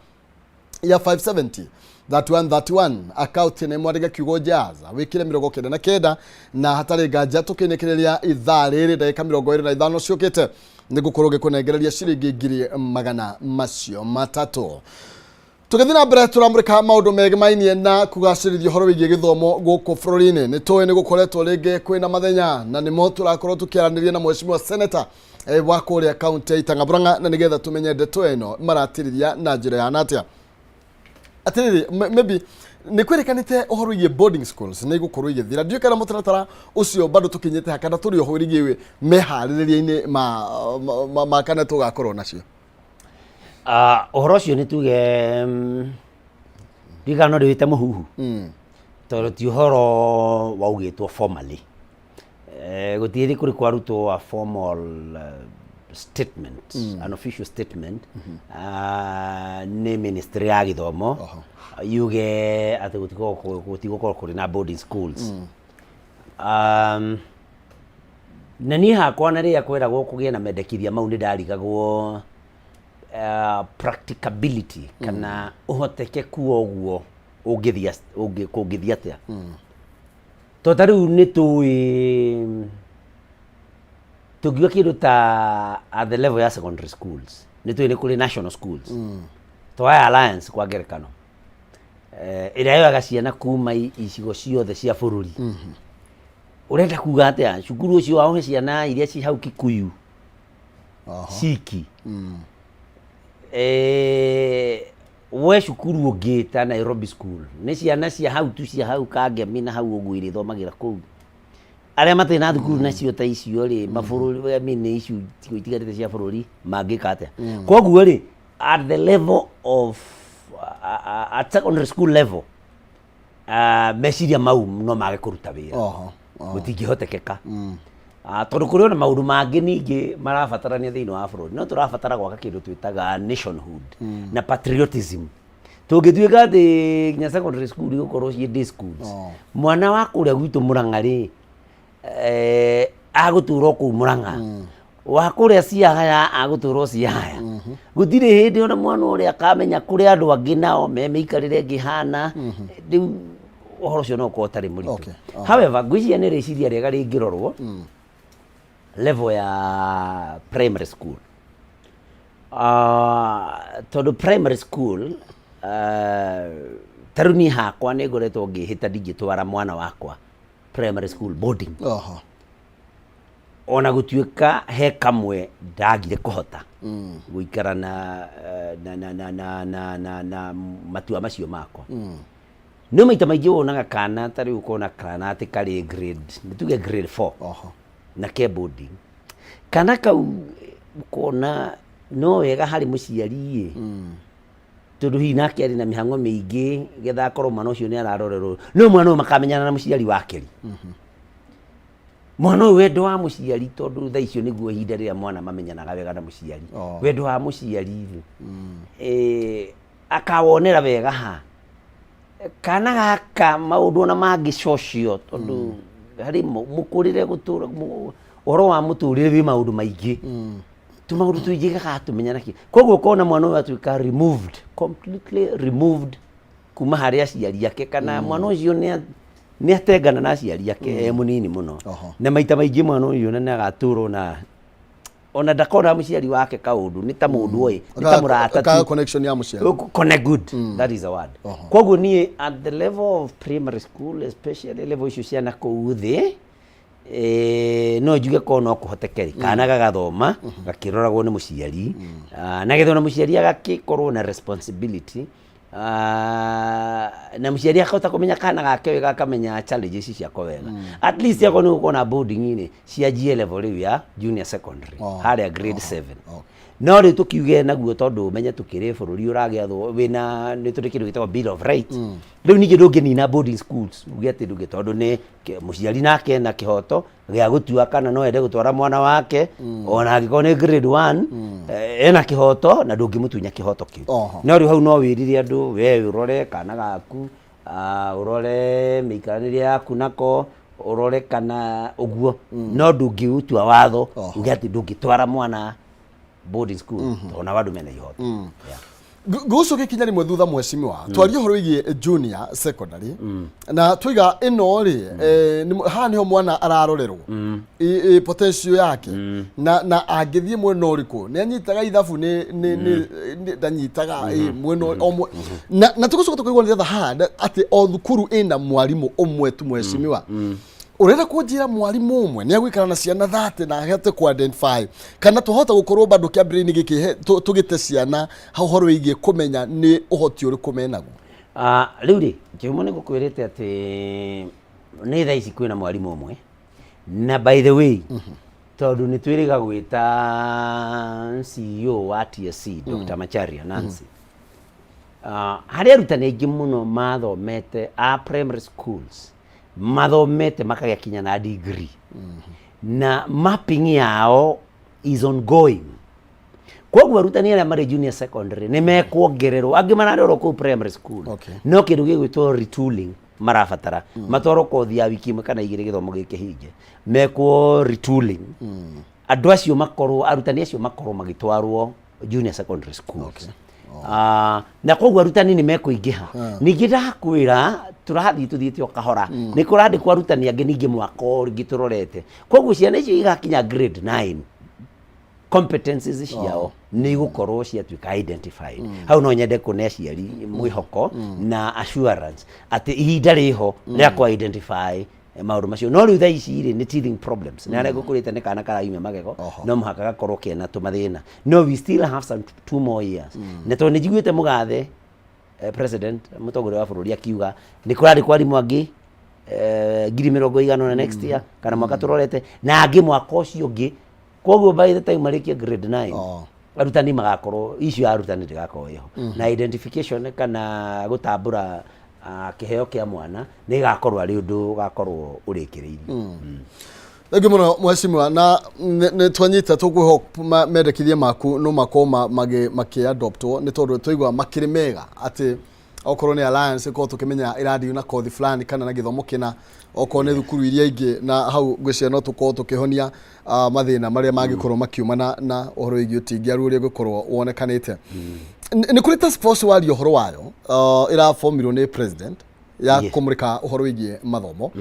ya 570 3131 account nĩ mwandĩke kiugo jaza wĩkĩre 99 na hatarĩ nganja tũkĩnĩkĩrĩria ithaa rĩrĩ ndagĩka 25 ciũkĩte nĩgũkorwo gĩkũnengereria ciringi 100 macio matatũ. Tũgĩthiĩ na mbere tũramũrĩka maũndũ mega mainie na kũgacĩrithia ũhoro wĩgiĩ gĩthomo gũkũ bũrũri-inĩ. Nĩ tũĩ nĩ gũkoretwo rĩngĩ kwĩna mathenya na nĩmo tũrakorwo tũkĩaranĩria na mheshimiwa senator wa kũrĩa kaunti ya Itang'abũranga na nĩgetha tũmenye ndeto ĩno maratirithia na njĩra ya atĩa. Atĩrĩrĩ, maybe nĩ kwĩrĩkanĩte ũhoro wĩgiĩ boarding schools nĩ igũkorwo igĩthira. Ndiũĩ kana mũtaratara ũcio bado tũkinyĩte hakana tũrĩ oho rĩngĩ meharĩrĩria-inĩ ma kana tũgakorwo nacio. Ũhoro ũcio nĩ tuge ndigano ndĩwĩte mũhuhu tondũ ti ũhoro waugĩtwo formally. Gũtirĩ kũrĩ kwarutwo a formal statement, an official statement nĩ ministry ya gĩthomo yuge atĩ gũtigũkorwo kũrĩ na boarding schools. Na niĩ hakwa na rĩrĩa kwĩragwo kũgĩe na mendekithia mau nĩ ndarigagwo practicability kana ũhotekeku ũguo kũngĩthiĩ atĩa. Tondũ rĩu nĩ tũngiuga kĩndũ ta at the level ya secondary schools nĩ tũĩ nĩ kũrĩ national schools Twaya Alliance kwa ngerekano ĩrĩa yoyaga ciana kuma icigo ciothe cia bũrũri. Ũrenda kuga atĩa cukuru ũcio wao ciana iria ci hau Kikuyu Siki we cukuru ũngĩ ta Nairobi school nĩ ciana cia hau tu cia hau Kangemi na hau ũguo irĩthomagĩra kũu. Arĩa matarĩ na thukuru nacio ta icio rĩ mabũrũri nĩ icio itigarĩte cia bũrũri mangĩka atĩa. Koguo rĩ at the level of at secondary school level meciria mau no mage kũruta wĩra gũtingĩhotekeka. Tondũ kũrĩ ona maũndũ mangĩ ningĩ marabatarania thĩinĩ wa bũrũri no tũrabatara gwaka kĩndũ twĩtaga nationhood na patriotism. Tũngĩtuĩka atĩ nginya secondary school igũkorwo ciĩ day schools mwana wa kũrĩa gwitũ Mũrang'a rĩ agũtũũra kũu Mũrang'a wa kũrĩa Siaya agũtũũra Siaya. Gũtirĩ hĩndĩ ona mwana ũrĩa akamenya kũrĩ andũ angĩ nao mĩikarĩre ĩngĩhana. Rĩu ũhoro ũcio no ũkorwo ũtarĩ mũritũ. However ngwĩciria nĩ rĩciria rĩega rĩngĩrorwo level ya primary school. Tondũ primary school tarĩu niĩ hakwa nĩ ngoretwo ngĩhĩta ndingĩtwara mwana wakwa primary school boarding. Ona gũtuĩka he kamwe ndagire kũhota gũikara na matua macio makwa. Nĩ maita maingĩ wonaga kana tarĩu ũkona kana atĩ karĩ grade nĩ tuge grade 4 na ke boarding kana kau ũkona no wega harĩ mũciari tondũ hihi nake arĩ na mĩhang'o mĩingĩ getha akorwo mwana ũcio nĩ ararorerwo no mwana ũyũ makamenyana na mũciari wake. Mwana ũyũ wendo wa mũciari tondũ thaa icio nĩguo ihinda rĩrĩa mwana mamenyanaga wega na mũciari. Wendo wa mũciari akawonera wega ha kana gaka maũndũ ona mangĩcocio tondũ harĩ mũkũrĩre gũtũra ũhoro wa mũtũrĩre wĩ maũndũ maingĩ tũmaũndũ tũingĩ gagatũmenya nakĩ. Koguo ũkona mwana ũyũ atuĩka removed, completely removed kuma harĩ aciari ake kana mwana ũcio nĩ atengana na aciari ake mũnini mũno. Na maita maingĩ mwana ũyũ nĩ agatũrwo ona ndakona mũciari wake kaũndũ nĩ ta mũndũ oĩ nĩ ta mũrata ka connection ya mũciari connect good that is the word. Koguo niĩ at the level of primary school especially level icio ciana kũu thĩ no njuge ko no kũhotekeri kana gagathoma gakĩroragwo nĩ mũciari na getha na mũciari agakĩkorwo na responsibility na mũciari akahota kũmenya kana gake wega akamenya challenges ciako wega. At least yako nĩ gũkorwo na boarding-inĩ cianjie level rĩu ya junior secondary harĩa grade 7. No rĩu tũkiuge naguo tondũ ũmenye tũkĩrĩ bũrũri ũragĩathwo wĩna nĩ tũrĩ kĩndũ gĩtagwo bill of rights. Rĩu ningĩ ndũngĩnina boarding schools uge atĩ ndũngĩ tondũ nĩ mũciari nake na kĩhoto gĩa gũtua kana no ende gũtwara mwana wake ona angĩkorwo nĩ grade 1 ena kĩhoto na ndũngĩmũtunya kĩhoto kĩu. No rĩu hau no wĩrire andũ we ũrore kana gaku ũrore mĩikaranĩrie yaku nako urore kana uguo no ndungiutua watho uge ati ndungitwara mwana boarding school ona wandu mena ihota gucoke kinya rimwe thutha mweshimiwa twarie horo igie junior secondary na twiga ino ri ha niho mwana ararorerwo potential yake na angithie mwena uriku ni anyitaga ithabu ni ndanyitaga mwena omwe na tugucoka tukaigwa ni ha ati o thukuru ina mwarimu omwe tu mweshimiwa urenda kunjira mwarimu umwe ni agwikara na ciana 30 na ahete ku identify kana tuhota gukorwo bado kia brain giki tugite ciana hahoro igie kumenya ni uhoti uri kumenagu riu ri kiumo ni gukwirite ati ni thaa ici kwina mwarimu umwe na by the way tondu ni twiriga gwita CEO wa TSC Dr. Macharia Nancy hari arutani aingi muno mathomete a primary schools mathomete makagia kinya na degree na mapping yao is ongoing koguo arutani aria mari junior secondary ni mekwongererwo angi mararorwo ku primary school no kindu gigwitwo retooling marabatara matwaro kothi ya wiki imwe kana igire githomo giki hinge mekwo retooling andu acio makorwo arutani acio makorwo magitwarwo junior secondary schools na koguo arutani ni mekuingiha ningi ndakwira turathi tuthiite okahora ni kurandi kwa arutani angi ningi mwaka ringi turorete koguo ciana icio igakinya grade 9 competencies ciao ni gukorwo ciatuika identified hau no nyende kune aciari mwihoko na assurance ati ihinda riho ria ku identify maundu macio no riu thaa ici ri ni teething problems ni arego kurite ni kana karaime magego no muhaka gakorwo kena tumathina no we still have some 2 more years ne to ni jiguite mugathe president mutongoria wa bururi akiuga ni kurari kwari mwangi 150 next year kana mwaka turorete na angi mwaka ucio ungi koguo by the time marikia grade 9 arutani magakorwo icio arutani ndigakorwo iho na identification kana gutambura kiheo kia mwana ni gakorwo ari undu gakorwo urikiriirie Ege muno mweshimiwa na ne twanyita tukwiho medekithie maku no makoma magi adoptwo ni tondu tuigwa makiri mega ati okorwo ni alliance ko tukimenya iradi na kothi fulani kana na githomo kina okorwo ni thukuru iria ingi na hau gwicia no tukorwo tukihonia mathina maria magikorwo makiumana na uhoro igi utingiaru uria gukorwo wonekanite ni kuri task force wali uhoro wayo ira formirwo ni president ya kumurika uhoro wigi mathomo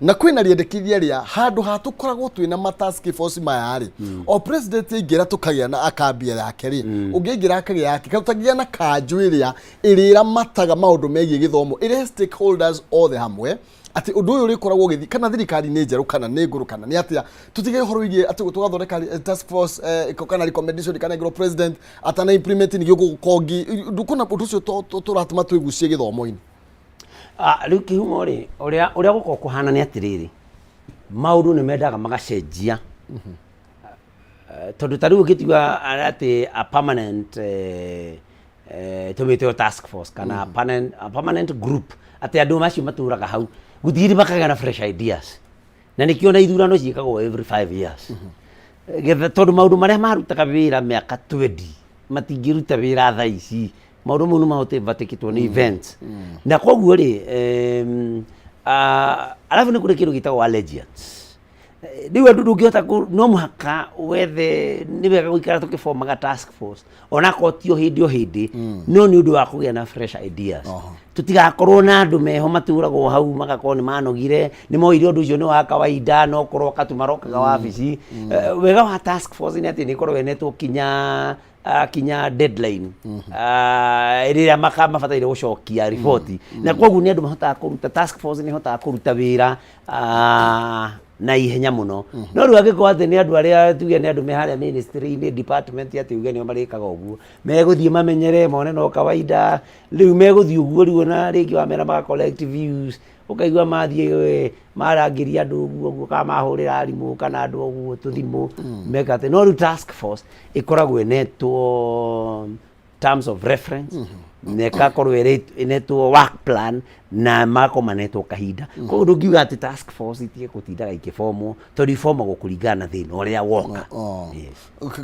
na kwina riendekithia ria handu hatukoragwo twina ma task force mayari o president ingira tukagia na akambia yake ri ungingira akagia yake katutagia na kanjuiria irira mataga maundu megie githomo ire stakeholders all the hamwe ati undu uyu rikoragwo githi kana thirikari ni njeru kana ni nguru kana ni atia tutige uhoro wigi ati tugathondeka task force kana recommendation kana ngiro president atana implement ni gukongi ndukuna putucio turatuma twigucie githomo-ini riu kihumo ri uria guko kuhana ni atiriri maundu ni mendaga magacenjia tondu tariu gitiwa ati a permanent tumite task force kana a permanent group ati andu macio maturaga hau gutiri bakaga na fresh ideas na nikiona ithurano ciikagwo every 5 years getha tondu maundu maria marutaga wira miaka 20 matingiruta wira thaa ici maundu munu mahote vatikitwo ni events na koguo ri alafu ni kuri kindu gitagwo allegiance riu andu ndungihota no muhaka wethe ni wega guikara tukiformaga task force ona kotio hindi o hindi no ni undu wa kugia na fresh ideas tutigakorwo na andu meho maturagwo hau magakorwo ni manogire ni moire undu ucio ni wa kawaida no korwo katumarokaga wabici wega wa task force ni ati ni korwo wenetwo kinya deadline iria mabataire gucokia ripoti na koguo ni andu mahotaga kuruta task force ni hotaga kuruta wira na ihenya muno no riu agiko ati ni andu aria tuge ni andu me haria ministry ni department ati uge ni marikaga uguo meguthie mamenyere mone no kawaida riu meguthie uguo riu na ringi wa mera ma collect views ukaigua mathie marangiria andu uguo kana mahurira arimu kana andu uguo tuthimu mekate no riu task force ikoragwo netwo terms of reference nekakorwo netwo work plan na makomanetwo kahinda koguo ndungiuga ati task force itige gutindaga ikiformwo tondu iformagwo kuringana na thina uria woka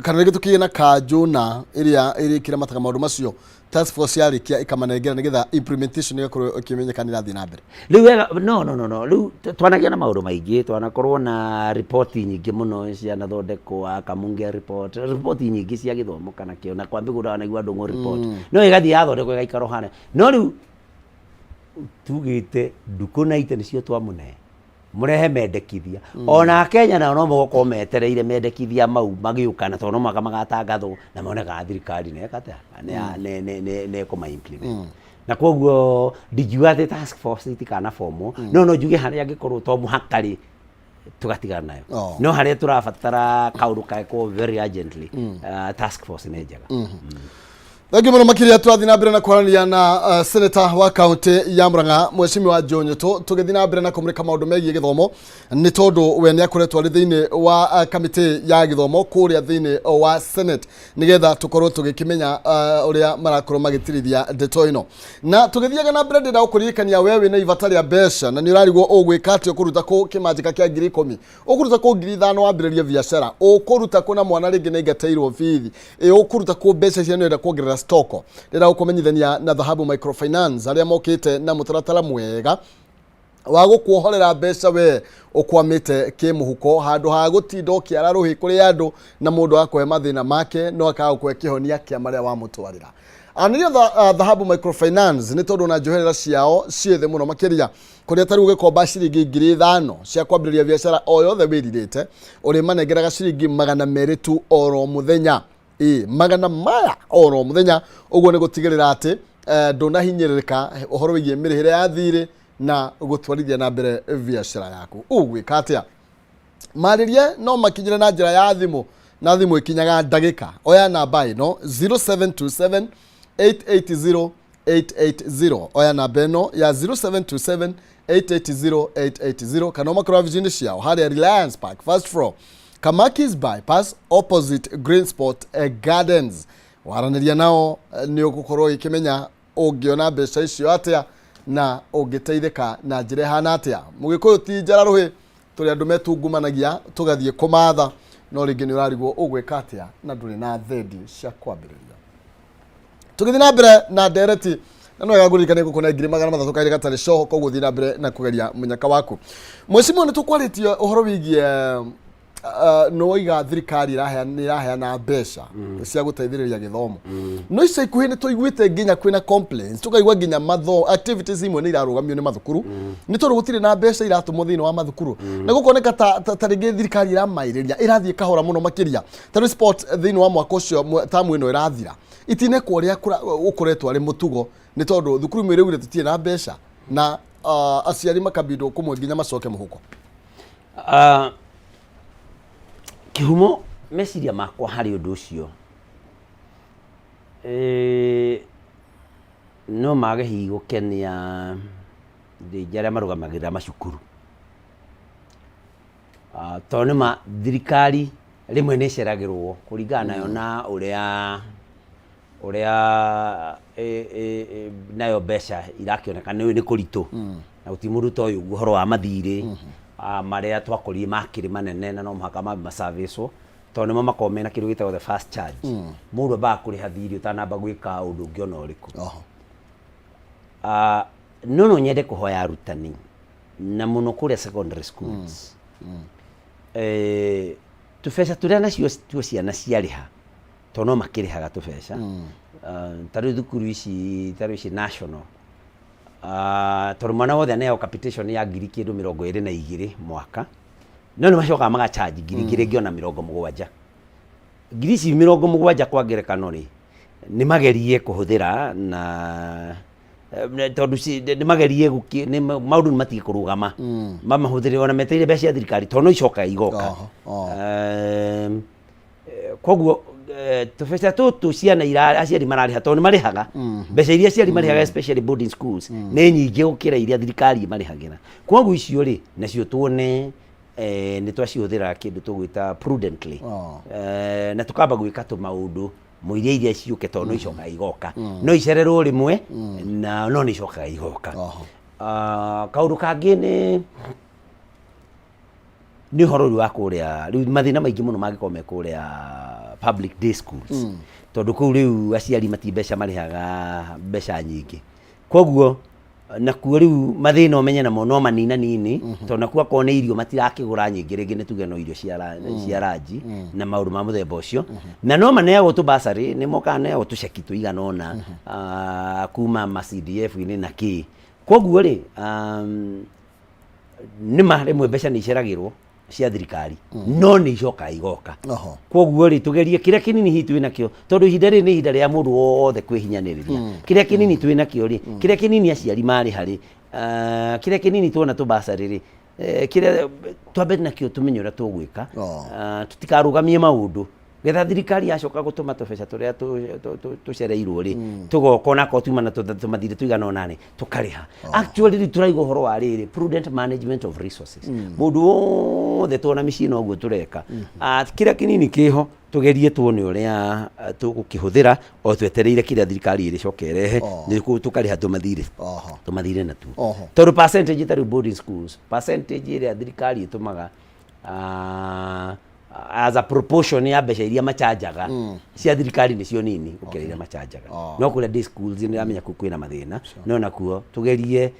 kana rĩngĩ tũkĩgĩa na kanjũ na ĩrĩa ĩkĩramataga maũndũ macio task force yarĩkia ĩkamanengera nĩgetha implementation ĩgakorwo ĩkĩmenyeka nĩ irathiĩ na mbere rĩu wega no rĩu twanagĩa na maũndũ maingĩ twanakorwo na report nyingĩ mũno cianathondekwo Kamunge report nyingĩ cia gĩthomo kana kĩo na kwambĩ gũra wanaigua andũ ngo report no ĩgathiĩ yathondekwo ĩgaikara hana no rĩu tugĩte nduku na ite nĩcio twamũne mũrehe mendekithia ona Kenya nao no mũgũkorwo metereire mendekithia mau magĩũkana tondũ no magatangathwo na moneka thirikari nekata nĩ kũma implement na koguo ndingiuga atĩ task force itikana formo no njuge harĩa angĩkorwo to mũhaka rĩ tugatigana nayo no harĩa tũrabatara kaũndũ kaĩkwo very urgently task force nĩ njega Thank you muno makiria twathi na mbere na kwarania na senator wa county ya Murang'a Mheshimiwa John Nyoto tugithi na mbere na kumurika maundu megie githomo ni tondu we ni akoretwo ari thiini wa kamiti ya githomo kuria thiini wa Senate nigetha tukorwo tugikimenya uria marakorwo magitirithia ndeto ino na tugithiaga na mbere ndira ukuririkania wewe na ivata ria besha na ni urarigwo ugwika ati ukuruta ku kimanjika kia 10,000 ukuruta ku 5,000 wambiriria biashara ukuruta ku na mwana ringi na igateirwo fithi ukuruta ku besha cia nenda kuongerera stoko ndira ukumenyithania na Dhahabu Microfinance aria mokite na mutaratara mwega wa gukuohorera mbeca we ukwamite kimuhuko handu ha gutindo kiara ruhi kuri andu na mundu akwe mathina make no akagukwe kihonia kia maria wa mutwarira anirio Dhahabu Microfinance ni tondu na njoherera ciao ciethe muno makiria kuria taru gekomba ciringi 5,000 cia kwambiriria biashara o yothe wiririte uri manengeraga ciringi 200 tu oro muthenya magana maya oro muthenya uguo ni gutigirira ati ndunahinyirika uhoro wigie mirihire ya thiri na gutwarithia na mbere biashara yaku ugwika atia maririe no makinyire na njira ya thimu na thimu ikinyaga ndagika oya namba ino 0727 880 880 oya namba ino ya 0727 880 880 kana makora vijini ciao haria Reliance Park first floor Kamaki's bypass opposite Green Sport Gardens waraniria nao ni ugukorwo ikimenya ungiona mbeca icio atia na ungiteithika na njire hana atia mugikuyu ti njara ruhi turi andu metungumanagia tugathie kumatha no ringi ni urarigwo ugwika atia na nduri na thendi cia kwambiriria tugithi na mbere na ndereti na no yagurikane gukuna 300 kaire gatari coho koguo thi na mbere na kugeria munyaka waku mwecimu ni tukwaritie uhoro wigie no iga thirikari iraheana mbeca cia guteithiriria githomo no ica ikuhi ni tuiguite nginya kwina complaints tukaigua nginya matho activities imwe ni irarugamio ni mathukuru ni tondu gutire na mbeca iratumwo thiini wa mathukuru na gukoneka ta ringi thirikari iramairiria irathie kahora muno makiria tari sport thiini wa mwaka ucio tamu ino irathira itine kuria ukoretwo ari mutugo ni tondu thukuru mwire ugire tutie na mbeca na aciari makabindo kumwe nginya macoke muhuko kihumo meciria makwa hari undu ucio no mage hi gukenia ndijara marugamagira macukuru tondu ma thirikari rimwe ni ceragirwo kuringana nayo na uria nayo mbeca irakioneka ni kuritu na utimuruto uyu guhoro wa mathiri maria twakorie makiri manene na no muhaka ma service tondu makome na kiru gitagwo the first charge mundu ba kuriha thiri utanamba gwika undu ngiona uriku no nyende kuhoya arutani na muno kuria secondary schools tubesa turia nacio tuo ciana ciariha tono makirihaga tubesa taru thukuru ici national tondu mwana wothe aneo capitation ya 22,000 mwaka no ni macoka maga charge 2,070 2,070 kwa ngerekano ri ni magerie kuhuthira na tondu ni magerie ni maundu matige kurugama mamahuthire ona meteire mbeca thirikari tondu icoka igoka koguo tubesa tutu ciana aciari marariha tondu marihaga mbeca iria aciari marihaga especially boarding schools ni nyingi gukira iria thirikari marihagira koguo icio ri nacio tuone ni twacihuthira kindu tugwita prudently na tukamba gwika tu maundu muiria iria ciuke tondu icoka igoka no icererwo rimwe na no ni icoka igoka kaundu kangi ni horo wa kuria riu mathina maingi muno magikorwo me kuria public day schools tondu kuu riu aciari matimbeca marihaga mbeca nyingi koguo nakuo riu mathina umenye namo no manina nini tondu nakuo akorwo ni irio matirakigura nyingi ringi ni tuge no irio cia ranji na maundu ma muthemba ucio na no maneagwo tu basari ni moka neagwo tuceki tuigana ona kuma ma CDF ini na ki koguo ri nima rimwe mbeca ni iceragirwo cia thirikari no ni icoka igoka koguo ri tugerie kiria kinini hitu inakio tondu ihinda ri ni ihinda ria mundu wothe kwihinyaniriria kiria kinini twinakio ri kiria kinini aciari mari hari kiria kinini tuona tu basari ri kiria twambe nakio tumenye uria tugwika tutikarugamie maundu getha thirikari yacoka gutuma tubeca turia tucereirwo ri tugokona ko tuma na tumathire tuigana onani tukariha actually ri turaiga horo wa riri prudent management of resources mundu wothe tuona micii no guo tureka kiria kinini kiho tugerie tuone uria tugukihuthira o twetereire kiria thirikari iri coka irehe niku tukariha tumathire na tu tondu percentage tari boarding schools percentage iria thirikari itumaga as a proportion ya mbeca iria machajaga cia thirikari nicio nini ukireira machajaga no kuria day schools ni amenya kwina mathina no nakuo tugerie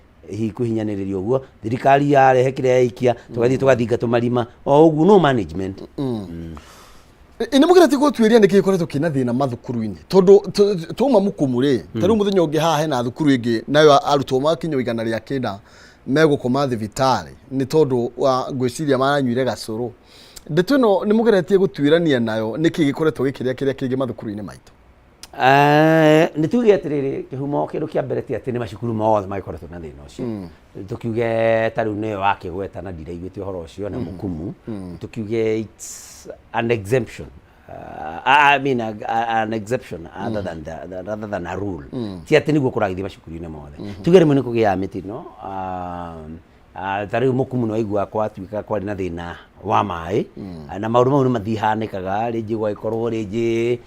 kuhinyaniria uguo thirikari yarehe kiria ikia tugathie tugathinga tumarima o uguo no management ine mugirati gutwiria niki ikoretwo kina thina mathukuru-ini tondu tuma mukumure tariu muthenya ungi haha hena thukuru ingi nayo arutwo makinyo igana ria kenda megukoma thibitari ni tondu wa gwiciria maranyuire gacuru ndeto no ni mugeretie gutwirania nayo niki gikoretwo gikiria kiria kingi mathukuru-ini maitu ni tuge atiriri kihumo kindu kia mbere ti ati ni macukuru mothe magikoretwo na thina ucio tukiuge tariu ni wakigweta na ndiraiguite uhoro ucio na mukumu tukiuge it's an exemption I mean an exception rather than a rule ti ati niguo kuragithia macukuru-ini mothe tuge rimwe ni kugia mitino tariu mukumu no igua kwa tuika kwa na thina wa mai na maundu mau ni mathihanikaga ringi gwaikorwo ringi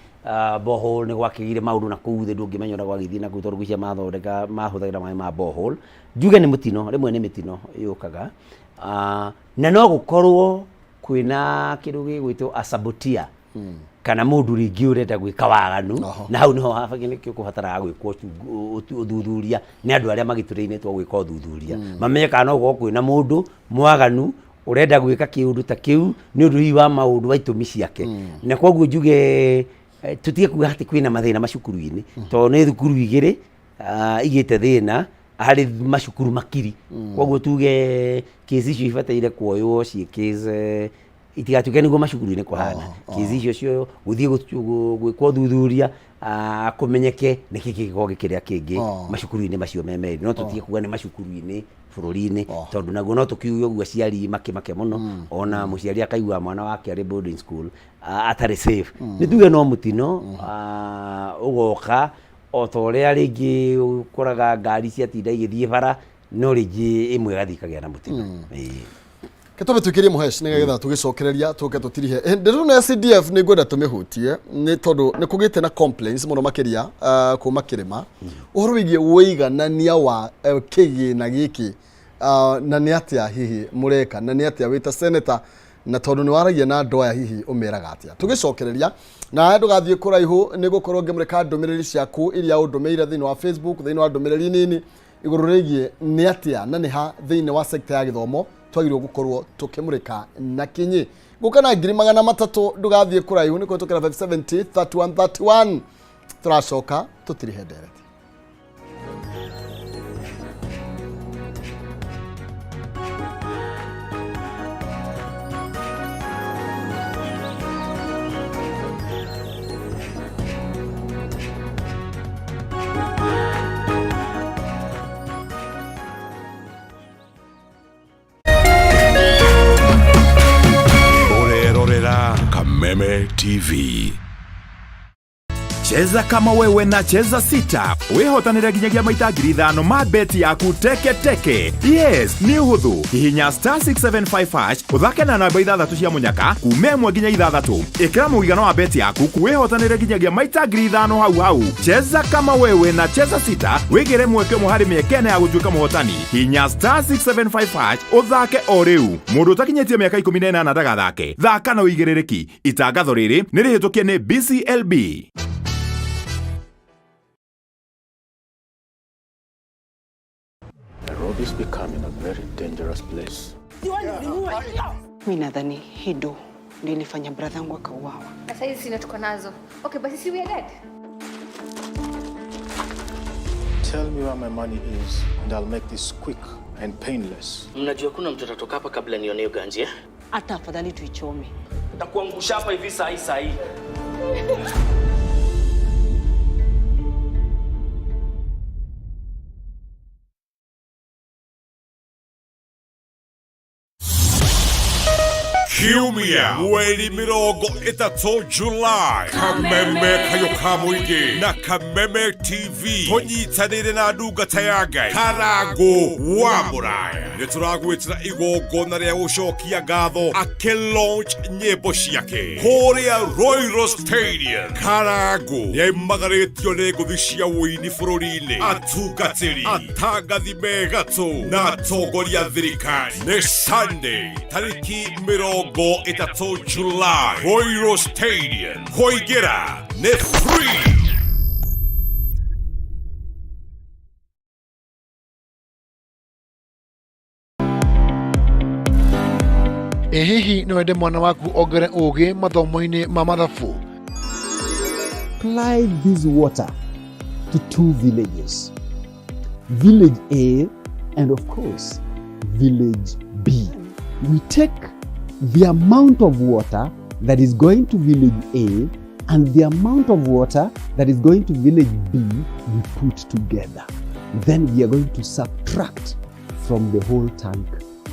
borehole ni gwakigire maundu na kuu thi ndungimenya ura gwagithii na kuu tondu gwicia mathondeka mahuthagira mai ma borehole njuge ni mutino rimwe ni mitino yukaga na no gukorwo kwina kindu gigwitwo asabotia kana mundu ringi urenda gwika waganu na hau niho habagi nikio kubatara gwikwo uthuthuria ni andu aria magitureine twa gwika uthuthuria mamenye kana no kwina mundu mwaganu urenda gwika kiundu ta kiu ni undu hi wa maundu wa itumi ciake na koguo njuge tutie kuga hati kwina mathina macukuru-ini to ni thukuru igiri igite thina hari macukuru makiri koguo tuge kesi icio ibataire kuoywo cie case itigatuke niguo macukuru-ini kuhana kesi icio cio guthie gwikwo thuthuria kumenyeke niki gikorwo gikiria kingi macukuru-ini macio memeri no tutie kuga ni macukuru-ini bururi-ini tondu naguo no tukiuge uguo aciari make muno ona muciari akaigua mwana wake ari boarding school atari safe ni tuge no mutino ugoka o toria ringi ukuraga ngari cia tinda igithie bara no ringi imwe gathikagia na mutino ketobe tukirie muhesh ni getha tugicokereria tuke tutirihe nderu na CDF ni gwenda tumihutie ni tondu ni kugite na complaints muno makiria kuma kirima uhoro wigie woiganania wa kigina giki na ni atia hihi mureka na ni atia wita senator na tondu ni waragia na ndoya hihi umeraga atia tugicokereria na andu gathie kuraihu ni gukorwo ngemureka ndumiriri ciaku iria undumeire thini wa Facebook thini wa ndumiriri nini iguru rigie ni atia na ni ha thini wa sector ya githomo twagirwo gukorwo tukimurika na kinyi gukana 300 ndugathie kuraihu ni kwetokera 570 3131 turacoka tutirihe ndereti Kameme TV. Cheza kama wewe na cheza sita. Wehotanire nginyagia maita 5,000 ma beti yaku teke teke. Yes, ni uhuthu. Hihinya *675# uthake na namba 6 cia munyaka kume 1 nginya 6. Ikira muigano wa beti yaku kuwehotanire nginyagia maita 5,000 hau. Cheza kama wewe na cheza sita. Wigire mweke muhari miekene ya gutuika muhotani. Hihinya *675# uthake o riu. Mundu utakinyetie miaka 18 ndagathake. Thaka na uigirereki. Itangatho riri ni rihitukie ni BCLB. Nairobi is becoming a very dangerous place. Mimi nadhani hido ndio ilifanya brother wangu akauawa. Sasa hizi sina tuko nazo. Okay, basi si we are dead. Tell me where my money is and I'll make this quick and painless. Mnajua kuna mtu atatoka hapa kabla nione hiyo ganji eh? Hata afadhali tuichome. Nitakuangusha hapa hivi saa hii. Kiumia mweri 30 July Kameme Kayoka Muigi na Kameme TV tunyitanire na ndungata ya Ngai Karago wa Muraya nituragwitira igongona ria gucokia ngatho akilaunch nyimbo ciake kuria Royal Stadium. Karago niaimagaritio ni nguthi cia wuini bururi-ini, atungatiri, atangathi megatu na atongoria thirikari. Ni Sunday tariki 30 July Royal Stadium. Kuingira ni free. Hihi no wende mwana waku ogere ugi mathomo-ini ma mathabu? Apply this water to 2 villages, village A and of course village B. We take the amount of water that is going to village A and the amount of water that is going to village B, we put together. Then we are going to subtract from the whole tank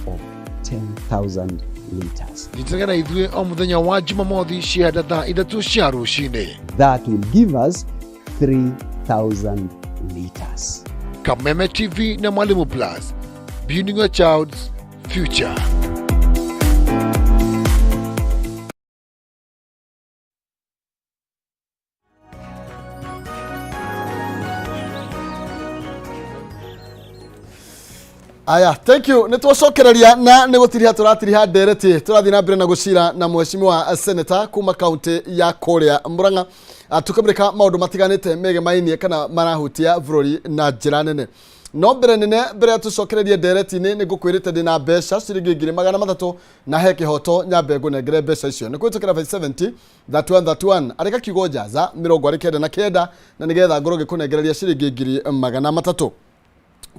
of 10,000 liters. Nitagera ithue o muthenya wa Jumamothi ciada thaa 3 cia rucini. That will give us 3,000 liters. Kameme TV na Mwalimu Plus, building a child's future. Aya, thank you. Nitwacokereria na nigutiriha turatiriha ndereti turathi na mbere na gucira na mheshimiwa senator kuma county ya Kuria Murang'a tukamurika maundu matiganite mege mainie kana marahutia bururi na njira nene. No mbere nene mbere tucokereria ndereti-ini nigukwirite ndina mbeca ciringi 300 na he kihoto nyambe ngunengere mbeca icio ni kwitukira 70 that one areka kiugo njaza 29 na nigetha ngoro gikunengereria ciringi 300.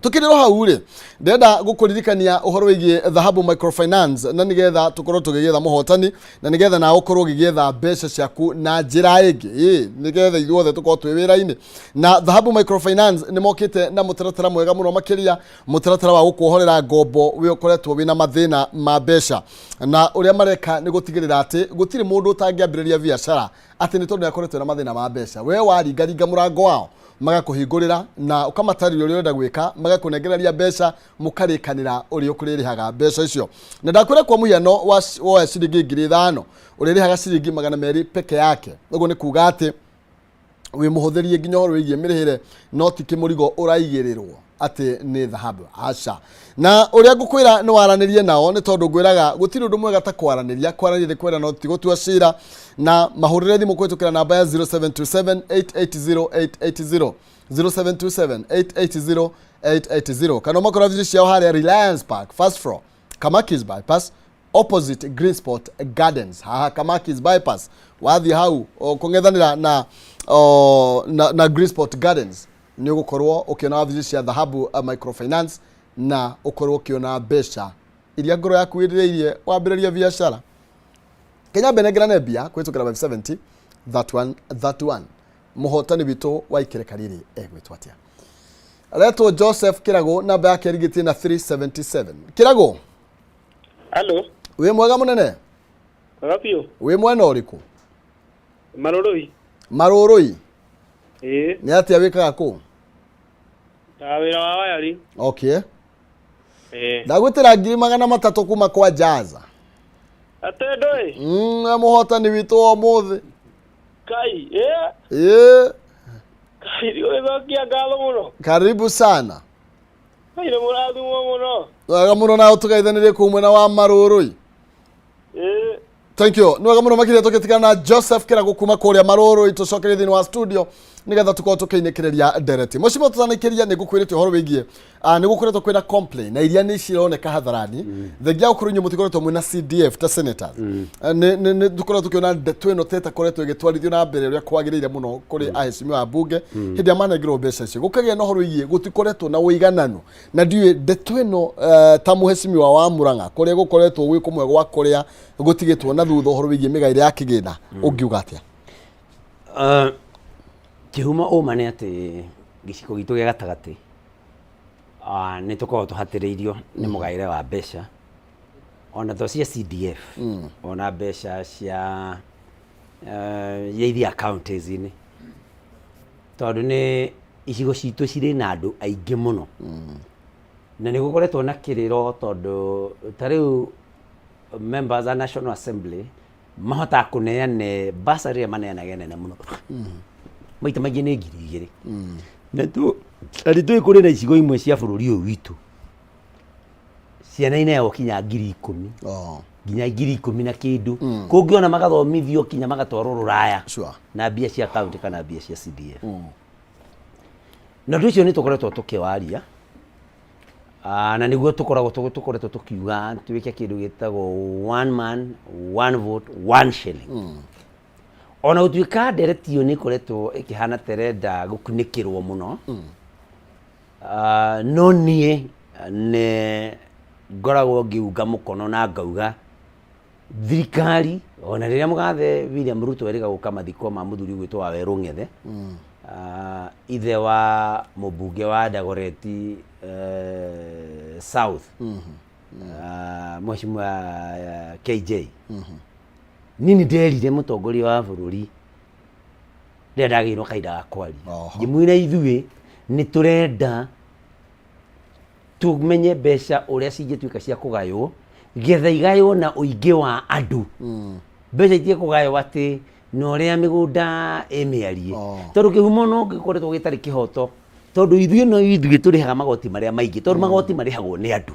Tukiriro haure ndenda gukuririkania uhoro wigie Dhahabu Microfinance na nigetha tukorwo tugigetha muhotani na nigetha na ukorwo ugigetha mbeca ciaku na njira ingi nigetha ithuothe tukorwo twi wira-ini na Dhahabu Microfinance ni mokite na mutaratara mwega muno makiria mutaratara wa gukuhorera ngombo wi ukoretwo wina mathina ma mbeca na uria mareka ni gutigirira ati gutiri mundu utangiambiriria biashara ati ni tondu yakoretwo na mathina ma mbeca we waringaringa murango wao magakuhingurira na ukamatarira uria urenda gwika magakunengereria mbeca mukarikanira uria ukuririhaga mbeca icio na ndakwira kwa muhiano wa ciringi 5,000 uririhaga ciringi 200 peke yake uguo ni kuga ati wi muhuthirie nginya horo wigie mirihire no ti kimurigo uraigirirwo ati ni Dhahabu aca na uria ngukwira ni waranirie nao ni tondu ngwiraga gutiri undu mwega ta kwaraniriria kwera no ti gutua cira na mahurire thimu kwitukira namba ya 0727880880 0727880880 kana makora vizi ciao haria Reliance Park first floor Kamakis bypass opposite Greensport Gardens Kamakis bypass wathi hau kungethanira na Greensport Gardens ni ugukorwo ukiona vizi cia Dhahabu Microfinance na ukorwo ukiona mbeca iria ngoro yaku irireirie wambiriria biashara Kenya benegera nebia kwitukira 570 that one muhotani bitu wa ikerekariri egwitwa atia Leto Joseph Kirago namba yake rigiti na 377 Kirago Hello we mwega munene Rapio we mwana uriku Maroroi Maroroi Nĩ atia wĩkaga kũ? Ta wĩra wa wayari. Okay. Ndagwĩtĩra 300,000 kuma kwa Jaza. Atendo mũhotani witũ ũmũthĩ. Kai, Kai, nĩũgĩthokia ngatho mũno. Karibu sana. Kai, nĩ mũrathimwo mũno. Wega mũno na ũtũgeithanĩrie kũu mwena wa Marũrũ. Thank you. Nĩ wega mũno makĩria tũkĩtigana na Joseph Kĩrago kuma kũrĩa Marũrũ tũcokerie thĩinĩ wa studio nigetha tukorwo tukĩinĩkĩrĩria ndereti. Mũcimo tũtanĩkĩria nĩ ngũkwĩrĩte ũhoro wĩgiĩ nĩ gũkoretwo kwĩna complain na iria nĩ cironeka hatharani thengia gũkorwo inyuĩ mũtikoretwo mwĩna CDF ta senators nĩ dukoretwo tukiona ndeto ĩno tetakoretwo ĩgĩtwarithio na mbere ũrĩa kwagĩrĩire mũno kũrĩ aheshimiwa a bunge hĩndĩ ya manengerwo mbeca icio gũkagĩa na ũhoro wĩgiĩ gũtikoretwo na ũigananu na ndiũĩ ndeto ĩno ta mũheshimiwa wa Murang'a kũrĩa gũkoretwo gwĩ kũmwe gwa kũrĩa gũtigĩtwo na thutha ũhoro wĩgiĩ mĩgaĩre ya kĩgĩna ũngiuga atĩa? Kĩhumo ũma nĩ atĩ gĩcigo gitũ gĩa gatagatĩ nĩ tũkoragwo tũhatĩrĩirio nĩ mũgaĩre wa mbeca ona to cia CDF ona mbeca cia iria counties-inĩ tondũ nĩ icigo citũ cirĩ na andũ aingĩ mũno na nĩ gũkoretwo na kĩrĩro tondũ ta rĩu members a National Assembly mahotaga kũneane bursary ĩrĩa maneanaga nene mũno maita maingĩ nĩ 2,000 na tũĩ kũrĩ na icigo imwe cia bũrũri ũyũ witũ ciana ineagwo kinya 10,000 nginya 10,000 na kĩndũ kũngĩona magathomithio kinya magatwarwo rũraya na mbia cia kaunti kana mbia cia CDF na ũndũ ũcio nĩ tũkoretwo tũkĩwaria na nĩguo tũkoretwo tũkiuga twĩke kĩndũ gĩtagwo one man one vote one shilling ona gũtuĩka ndereti ĩyo nĩ ĩkoretwo ĩkĩhana terenda gũkunĩkĩrwo mũno no niĩ nĩ ngoragwo ngiunga mũkono na ngauga thirikari ona rĩrĩa mũgathe William Ruto erĩga gũka mathiko ma mũthuri gwĩtwo Wawerũ Ng'ethe ithe wa mũmbunge wa Dagoretti South Mheshimiwa KJ nini nderire mũtongoria wa bũrũri rĩrĩa ndagĩirwo kahinda ga kwaria ngĩmwĩra ithuĩ nĩ tũrenda tumenye mbeca ũrĩa cingĩtuĩka cia kũgaywo getha igaywo na ũingĩ wa andũ mbeca itige kũgaywo atĩ na ũrĩa mĩgũnda ĩmĩarie tondũ kĩhumo no gĩkoretwo gĩtarĩ kĩhoto tondũ ithuĩ tũrĩhaga magoti marĩa maingĩ tondũ magoti marĩhagwo nĩ andũ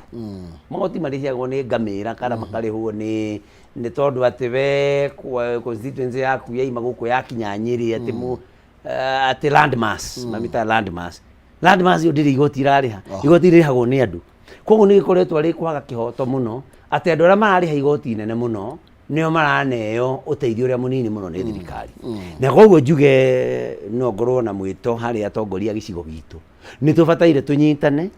magoti marĩhagwo nĩ ngamĩra kana makarĩhwo nĩ tondũ atĩ we constituency yaku yaima gũkũ yakinya Nyĩrĩ atĩ landmass mamita landmass ĩyo ndĩrĩ igoti irarĩha igoti rĩrĩhagwo nĩ andũ koguo nĩ gĩkoretwo arĩ kwaga kĩhoto mũno atĩ andũ arĩa mararĩha igoti inene mũno nĩo maraneo ũteithio ũrĩa mũnini mũno nĩ thirikari na koguo njuge no ngorwo na mwĩto harĩ atongoria gĩcigo gitũ nĩ tũbataire tũnyitane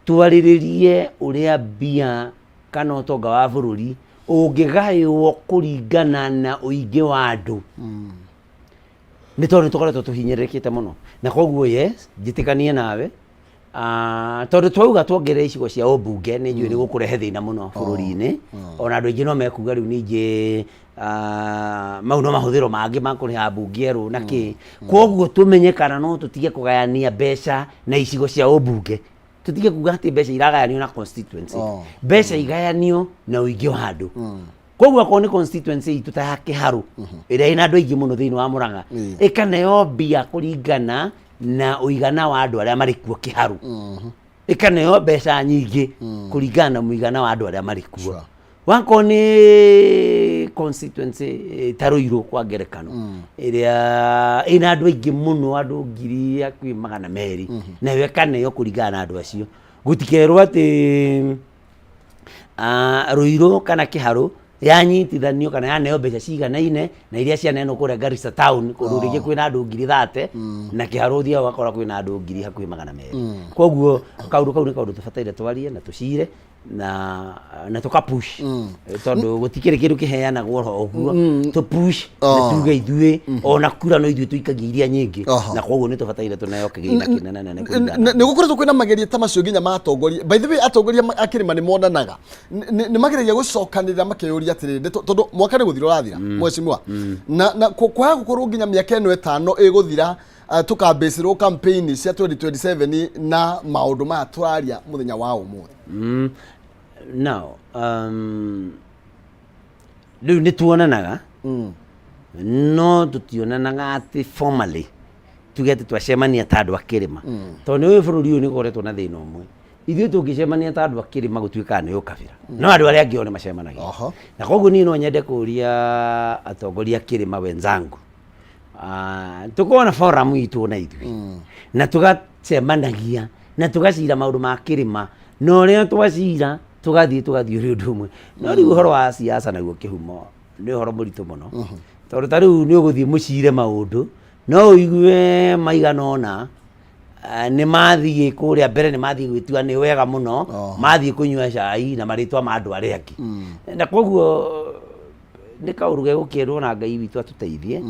twarĩrĩrie ũrĩa mbia kana ũtonga wa bũrũri ũngĩgaywo kũringana na ũingĩ wa andũ nĩ tondũ nĩ tũkoretwo tũhinyĩrĩrĩkĩte mũno na koguo yes njĩtĩkanie nawe tondũ twauga tuongerere icigo cia ũmbunge nĩ njũĩ nĩ gũkũrehe thĩna mũno bũrũri-inĩ ona andũ aingĩ no mekuga rĩu ningĩ mau no mahũthĩro mangĩ ma kũrĩha mbunge erũ na kĩ koguo tũmenye kana no tũtige kũgayania mbeca na icigo cia ũmbunge tũtige kuga atĩ mbeca iragayanio na constituency mbeca igayanio na ũingĩ wa andũ koguo akorwo nĩ constituency itũ ta ya Kĩharũ ĩrĩa ĩna andũ aingĩ mũno thĩinĩ wa Murang'a ĩkaneo mbia kũringana na ũigana wa andũ arĩa marĩ kuo Kĩharũ ĩkaneo mbeca nyingĩ kũringana na mũigana wa andũ arĩa marĩ kuo wakorwo nĩ constituency ta Ruiru kwa ngerekano ĩrĩa ĩna andũ aingĩ mũno andũ 200,000 nayo ĩkaneo kũringana na andũ acio gũtikerwo atĩ Ruiru kana Kĩharũ yanyitithanio kana yaneo mbeca ciganaine na iria cianenwo kũrĩa Garissa town kũndũ rĩngĩ kwĩna andũ 30,000 na Kĩharũ thia wakora kwĩna andũ 200,000 koguo kaũndũ kau nĩ kaũndũ tũbataire twarie na tũcire na tukapush tondũ gũtikĩrĩ kĩndũ kĩheanagwo ũguo tũpush na tuge ithuĩ ona kura no ithuĩ tũikagia iria nyingĩ na koguo nĩ tũbataire tũneo kĩgĩna kĩnene nĩ gũkoretwo kwĩna mageria ta macio nginya ma atongoria by the way atongoria a kĩrĩma nĩ monanaga nĩ mageragia gũcokanĩrĩra makĩũria atĩrĩrĩ tondũ mwaka nĩ gũthira ũrathira mheshimiwa na kwaga gũkorwo nginya mĩaka ĩno 5 ĩgũthira tukambĩcirwo campaign cia 2027 na maũndũ maya tũraria mũthenya wa ũmũthĩ. Now rĩu nĩ tuonanaga no tũtionanaga atĩ formally tuge atĩ twacemania ta andũ a kĩrĩma tondũ nĩ ũyũ bũrũri ũyũ nĩ ũkoretwo na thĩna ũmwe ithuĩ tũngĩcemania ta andũ a kĩrĩma gũtuĩkaga nĩ ũkabira no andũ arĩa angĩ o nĩ macemanagia na koguo niĩ no nyende kũria atongoria kĩrĩma wenzangu tukorwo na forum itũ na ithuĩ na tũgacemanagia na tũgacira maũndũ ma kĩrĩma na ũrĩa twacira tũgathiĩ ũrĩ ũndũ ũmwe no rĩu ũhoro wa siasa naguo kĩhumo nĩ ũhoro mũritũ mũno tondũ ta rĩu nĩ ũgũthiĩ mũcire maũndũ no ũigue maigana ũna nĩ mathiĩ kũrĩa mbere nĩ mathiĩ gwĩtua nĩ wega mũno mathiĩ kũnyua cai na marĩtwa ma andũ arĩa angĩ na koguo nĩ kaũndũ gegũkĩrwo na Ngai witũ atũteithie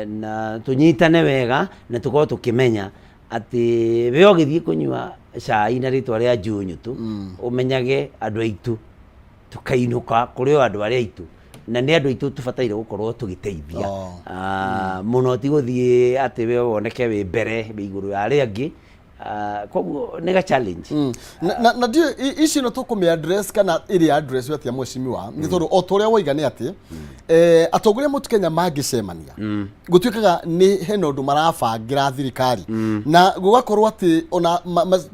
na tũnyitane wega na tũkorwo tũkĩmenya atĩ we ũgĩthiĩ kũnyua cai na rĩtwa rĩa Njũnyũtũ ũmenyage andũ aitũ tũkainũka kũrĩ andũ arĩa aitũ na nĩ andũ aitũ tũbataire gũkorwo tũgĩteithia mũno ti gũthiĩ atĩ we woneke wĩ mbere wĩ igũrũ ya arĩa angĩ koguo nĩ ga challenge na ndiũ ici no tũkũmĩ address kana ĩrĩa address atia mheshimiwa nĩ tondũ o tũrĩa woiga nĩ atĩ atongoria mũtu Kenya mangĩcemania gũtuĩkaga nĩ hena ũndũ marabangĩra thirikari na gũgakorwo atĩ ona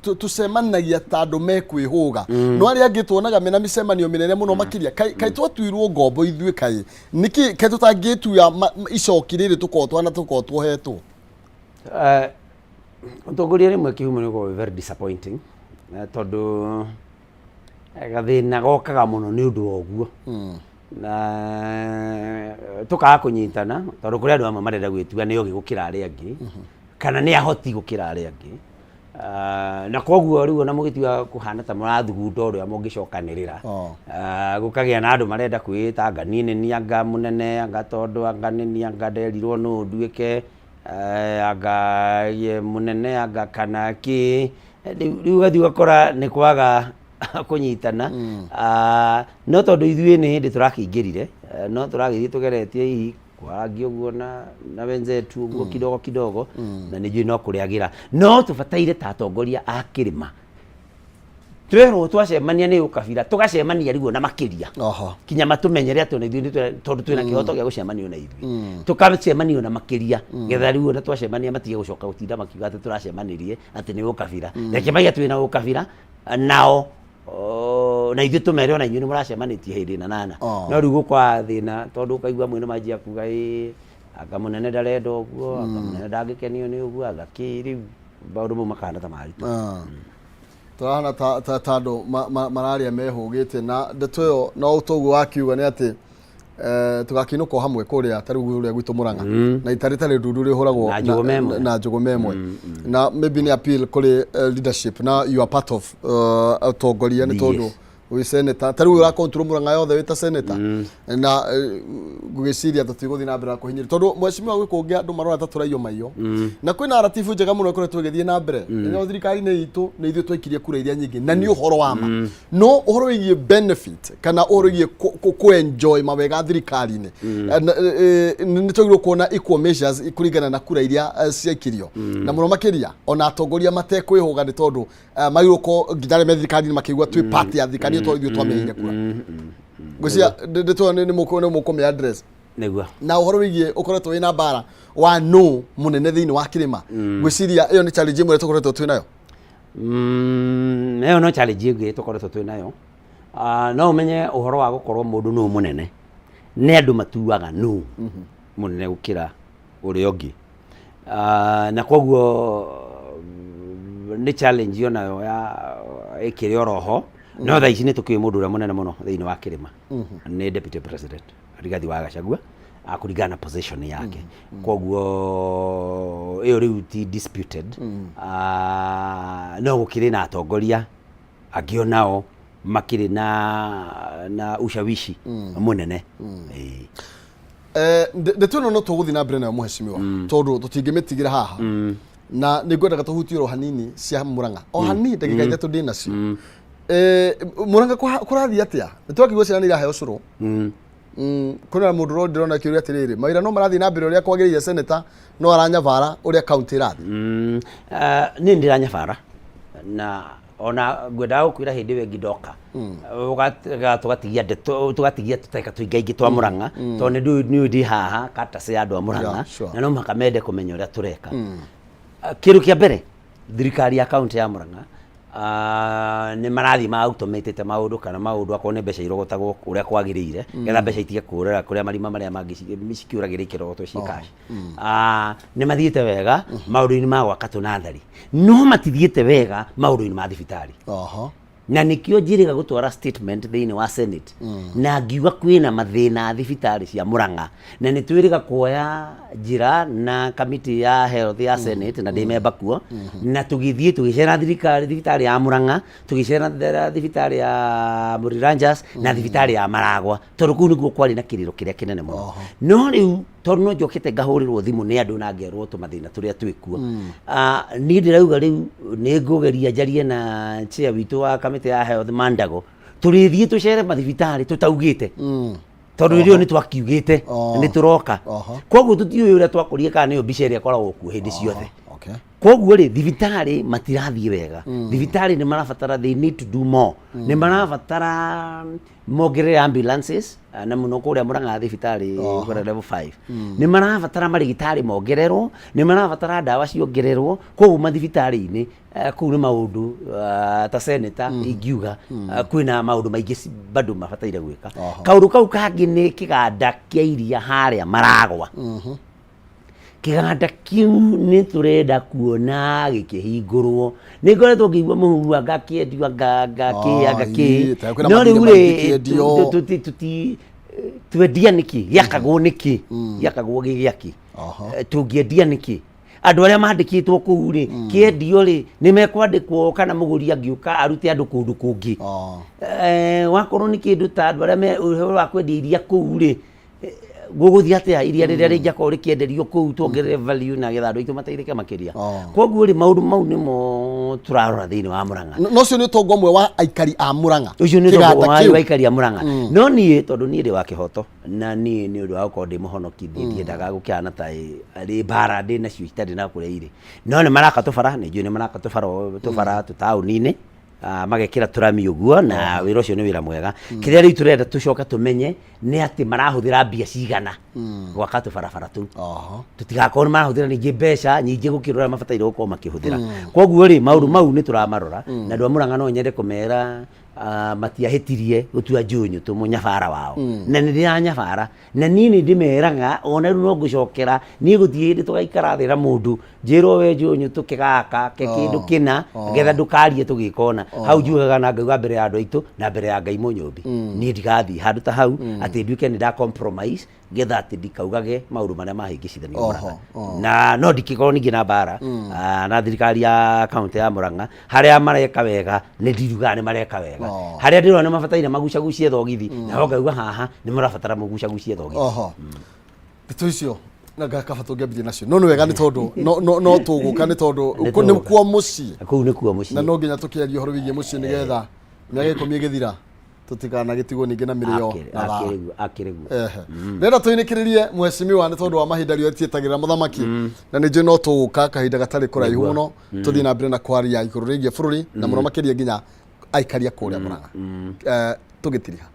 tũcemanagia ta andũ mekwĩhũga no arĩa angĩ tuonaga mena mĩcemanio mĩnene mũno makĩria kaĩ twatuirwo ngombo ithuĩ kaĩ nĩkĩ kaĩ tũtangĩtuya icoki rĩrĩ tũkorwo tuohetwo ũtongoria rĩmwe kĩhumo nĩ gũkorwo very disappointing tondũ gathĩna gokaga mũno nĩ ũndũ wa ũguo na tũkaga kũnyitana tondũ kũrĩ andũ amwe marenda gwĩtua nĩ ogĩ gũkĩra arĩa angĩ kana nĩ ahoti gũkĩra arĩa angĩ na koguo rĩu ona mũgĩtua kũhana ta mũrathugunda ũrĩa mũngĩcokanĩrĩra gũkagĩa na andũ marenda kwĩĩta anga niĩ nĩ nianga mũnene anga tondũ anga nĩ nianga nderirwo no nduĩke anga ye munene anga kana ki riu gathi gakora ni kwaga kunyitana no tondu ithuĩ nĩ hĩndĩ tũrakĩingĩrire no tũragĩthiĩ tũgeretie hihi kwaragi ũguo na wenzetu ũguo kidogo na nĩ njũĩ no kũrĩagĩra no tũbataire ta atongoria a kĩrĩma twerwo twacemania nĩ ũkabira tũgacemania rĩu na makĩria kinya matũmenyere atĩ ithuĩ tondũ twĩna kĩhoto gĩa gũcemanio na ithuĩ tũkacemanio na makĩria getha rĩu na twacemania matige gũcoka gũtinda makiuga atĩ tũracemanĩrie atĩ nĩ ũkabira reke maiga twĩna ũkabira nao na ithuĩ tũmere ona inyuĩ nĩ mũracemanĩtie hĩndĩ na nana no rĩu gũkwa thĩna tondũ ũkaigua mwĩna manjia kuga anga mũnene ndarenda ũguo anga mũnene ndangĩkenio nĩ ũguo anga kĩ rĩu maũndũ mau makahana ta maritũ turahana ta andũ mararĩa mehũgĩte na ndeto ĩyo no ũtoguo wakiuga nĩ atĩ tũgakinũka hamwe kũrĩa ta rĩu ũrĩa gwitũ Mũrang'a na itarĩ ndundu rĩhũragwo na njũgũma ĩmwe na maybe ni appeal kũrĩ leadership na you are part of atongoria nĩ tondũ we senator ta rĩu ũrakontrol Mũrang'a yothe wĩta senator na ngũgĩciria tũtigũthiĩ na mbere kũhinyĩrĩria tondũ mheshimiwa gwĩkũngĩ andũ marona ta tũraiywo maiyo na kwĩna narrative njega mũno ĩkoretwo ĩgĩthiĩ na mbere na thirikari-inĩ itũ nĩ ithuĩ twaikirie kura iria nyingĩ na nĩ ũhoro wa ma no ũhoro wĩgiĩ benefit kana ũhoro wĩgiĩ kũ-enjoy mawega thirikari-inĩ nĩ twagĩrĩirwo kuona equal measures kũringana na kura iria ciaikirio na mũno makĩria ona atongoria matekwĩhũga nĩ tondũ magĩrĩirwo nginya arĩa me thirikari-inĩ makĩigua twĩ part ya thirikari ithuĩ twamĩheire kura ngwĩciria nĩ mũkũmĩ address nĩguo na ũhoro wĩgiĩ ũkoretwo wĩna mbara wa no mũnene thĩinĩ wa kĩrĩma ngwĩciria ĩyo nĩ challenge ĩmwe tũkoretwo twĩ nayo ĩyo no challenge ĩngĩ tũkoretwo twĩ nayo no ũmenye ũhoro wa gũkorwo mũndũ no mũnene nĩ andũ matuaga no mũnene gũkĩra ũrĩa ũngĩ na koguo nĩ challenge yo nayo ya ĩkĩrĩ oroho no thaa ici nĩ tũkĩũĩ mũndũ ũrĩa mũnene mũno thĩinĩ wa kĩrĩma nĩ deputy president Rigathi wa Gachagua akũringana na position yake koguo ĩyo rĩu ti disputed no gũkĩrĩ na atongoria angĩ onao makĩrĩ na ushawishi mũnene ndeto ĩno no tũgũthiĩ na mbere nayo mheshimiwa tondũ tũtingĩmĩtigĩra haha na nĩ ngwendaga tũhutie oro hanini cia Mũrang'a o hanini ndagĩka ithatũ ndĩ nacio Mũrang'a kũrathiĩ atĩa nĩ twakĩigua ciana nĩ iraheo cũrũ kuna mundu ro ndirona kiuria atiriri mawira no marathi na mbere uria kwagiriire senator no aranyabara uria county irathi ni ndiranyabara na ona ngwenda gukwira hindi we ngidoka tugatigia tugatigia tutaika tuingaingi twa Murang'a to ni ndi haha katase ya andu a Murang'a na no makamende kumenya uria tureka kiru kia mbere thirikari ya county ya Murang'a ni marathi ma automated maundu kana maundu akone mbeca irogotagwo uria kwagiriire getha mbeca itige kurera kuria marima maria mangicikiuragira ikirogotwo ci cash ni mathiite wega maundu-ini ma gwaka tunathari no matithiite wega maundu-ini ma thibitari na nikio njiriga gutwara statement thiini wa Senate na ngiuga kwina mathina thibitari cia Murang'a na ni twiriga kuoya njira na committee ya health ya Senate na ndimemba kuo na tugithie tugicera thibitari ya Murang'a tugicera thibitari ya Muriranjas na thibitari ya Maragwa tondu kuu niguo kwari na kiriro kiria kinene muno no riu tondu no njokete ngahurirwo thimu ni andu na ngerwo tumathina turia twikuo ni ndirauga riu ni ngugeria njarie na chair witu wa committee ya health Mandago turithie tucere mathibitari tutaugite tondu irio ni twakiugite ni turoka koguo tutiuye uria twakurie kana ni mbica iria koragwo kuo hindi ciothe koguo ri thibitari matirathie wega thibitari ni marabatara they need to do more ni marabatara mogere ambulances na muno kuria Murang'a thibitari kora level 5 ni marabatara marigitari mogererwo ni marabatara ndawa ciongererwo koguo mathibitari-ini kuu ni maundu ta senator ingiuga kwina maundu maingi bado mabataire gwika kaundu kau kangi ni kiganda kia iria haria Maragwa kiganda kiu ni turenda kuona gikihingurwo ni ngoretwo ngiigua muhuru ngakiendio ngaki no riu ri twendia niki yakagwo niki yakagwo gigiaki tungiendia niki andu aria mandikitwo kuu ri kiendio ri ni mekwandikwo kana muguri angiuka arute andu kundu kungi wakorwo ni kindu ta andu aria wa kwendia iria kuu ri guguthia atia iria riria ringiakorwo rikienderio kuu tuongerere value na getha andu aitu mateithike makiria koguo ri maundu mau nimo turarora thiini wa Murang'a no cio ni utongo mwe wa aikari a Murang'a ucio ni utongo wa aikari a Murang'a no nie tondu nie ndi wa kihoto na nie ni undu wa gukorwo ndi muhonokithie ndiendaga gukiana ta ari bara ndi nacio itari na kuria iri no ni maraka tubara ni njui ni maraka tubara tutauni-ini magekira turami uguo na wira ucio ni wira mwega kiria riu turenda tucoka tumenye ni ati marahuthira mbia cigana gwaka tubarabara tu tutigakorwo ni marahuthira ningi mbeca nyingi gukirora mabataire gukorwo makihuthira koguo ri maundu mau ni turamarora na andu a Murang'a no nyende kumera matiahitirie gutua njunyu tumunyabara wao na ni nyabara na nini ndimeraga ona riu no ngucokera ni guthie hindi tugaikara thira mundu njiro we njunyu tukigaka kindu kina getha ndukarie tugikona hau njugaga na ngauga mbere ya andu aitu na mbere ya Ngai munyumbi ni ndigathie handu ta hau ati nduike ni nda compromise getha ati ndikaugage maundu maria mahingicithanio Murang'a na no ndikikorwo ningi na bara na thirikari ya county ya Murang'a haria mareka wega ni ndiruga ni mareka wega haria ndirona ni mabataire magucagucie thogithi na ngauga haha ni marabatara mugucagucie thogithi bitu icio na ngakaba tungiambithia nacio no ni wega ni tondu no tuguka ni tondu ni kuo mucii kuu ni kuo mucii na no nginya tukiaria horo wigie mucii ni getha miaka ikumi githira tutikana gitigwo ningi na mirio akiregu renda tuinikiririe mheshimiwa ni tondu wa mahinda rio tietagirira muthamaki na ni njui no tuguka kahinda gatari kuraihu muno tuthii na mbere na kwaria iguru rigie bururi na muno makiria nginya aikaria kuria Murang'a tugitiriha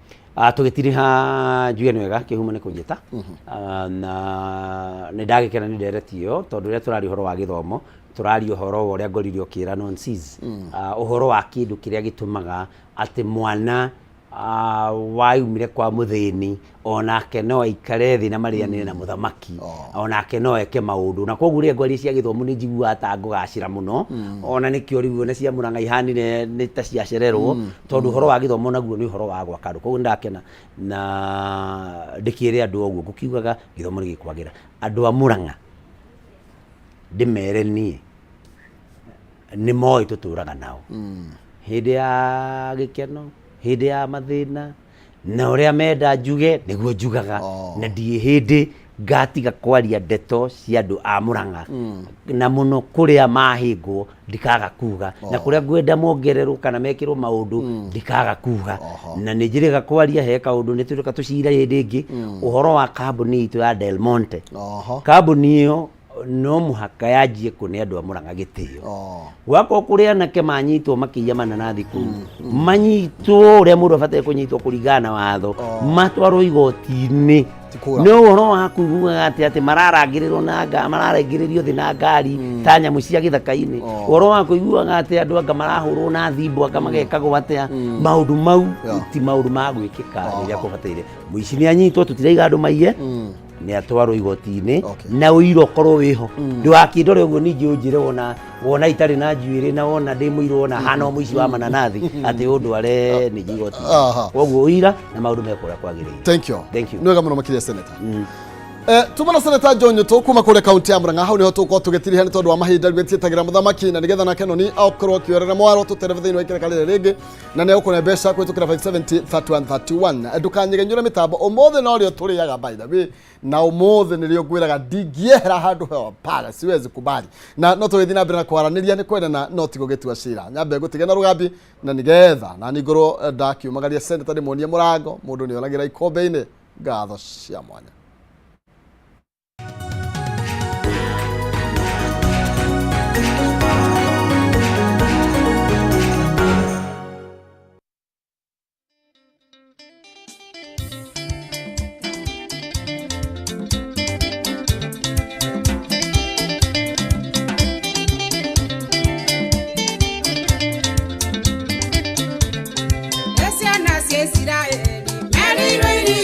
tugitiriha njuge ni wega kihumo ni kunjita na ni ndagikena ni nderetio tondu ria turari horo wa githomo turari uhoro uria ngoririo kira nonsense uhoro wa kindu kiria gitumaga ati mwana waumire kwa muthini onake no aikare thi na marianire na muthamaki onake no eke maundu na koguo ria ngwari cia githomo ni njigua ta ngugacira muno ona nikio riu ne cia Murang'a ihanire ni ta cia cererwo tondu horo wa githomo naguo ni horo wa gwaka andu koguo ndakena na ndikire andu oguo ngukiugaga githomo ni gikwagira andu a Murang'a ndimere nie ni moi tuturaga nao hindi ya gikeno hindi ya mathina na uria menda njuge niguo njugaga na ndie hindi ngatiga kwaria ndeto cia andu a Murang'a na muno kuria mahingo ndikaga kuga na kuria ngwenda mongererwo kana mekirwo maundu ndikaga kuga na ninjiriga kwaria he kaundu nituruka tucira hindi ingi uhoro wa kambuni itu ya Del Monte kambuni iyo no muhaka yajie kune andu a Murang'a gitio gwako kuria anake manyitwo makiya mananathi kuu manyitwo uria mundu abatie kunyitwo kuringana watho matwarwo igoti-ini no uhoro wa kuiguaga ati mararangirirwo na mararengiririo thi na ngari ta nyamu cia githaka-ini uhoro wa kuiguaga ati andu anga marahurwo na thimbo anga magekagwo atia maundu mau ti maundu ma gwikika riria kubateire muici ni anyitwo tutiraiga andu maiye ni atwarwo igoti-ini na uiro korwo wiho ndiwakindore uguo ningi unjire wona itari na njuiri na wona ndi muiro wona hana muici wa mananathi ati undu are ni igoti uguo uira na maundu mekora kwagiriire. Thank you nwega muno makiria senator. Tumana Senator John Nyoto kuma kule kaunti ya Murang'a hau niho tuko tugetiri hani tondu wa mahinda gwetietagira muthamaki na nigetha nake no ni okorwo kiorera mwaro tutere thini wa Ikereka rege na ne ukone besha kwitukira 570 3131 ndukanyige nyura mitambo omothe no rio turiyaga by the way na omothe ni rio gwiraga ndingiehera handu hewa pala siwezi kubali na no tugithi na mbere na kwaraniria ni kwendana no tigo getua cira nyambe gutige na rugambi na nigetha na nigoro ndakiumagaria Senator Demonia Murango mundu ni onagira ikombe-ini ngatho cia mwanya. Israeli, Mary,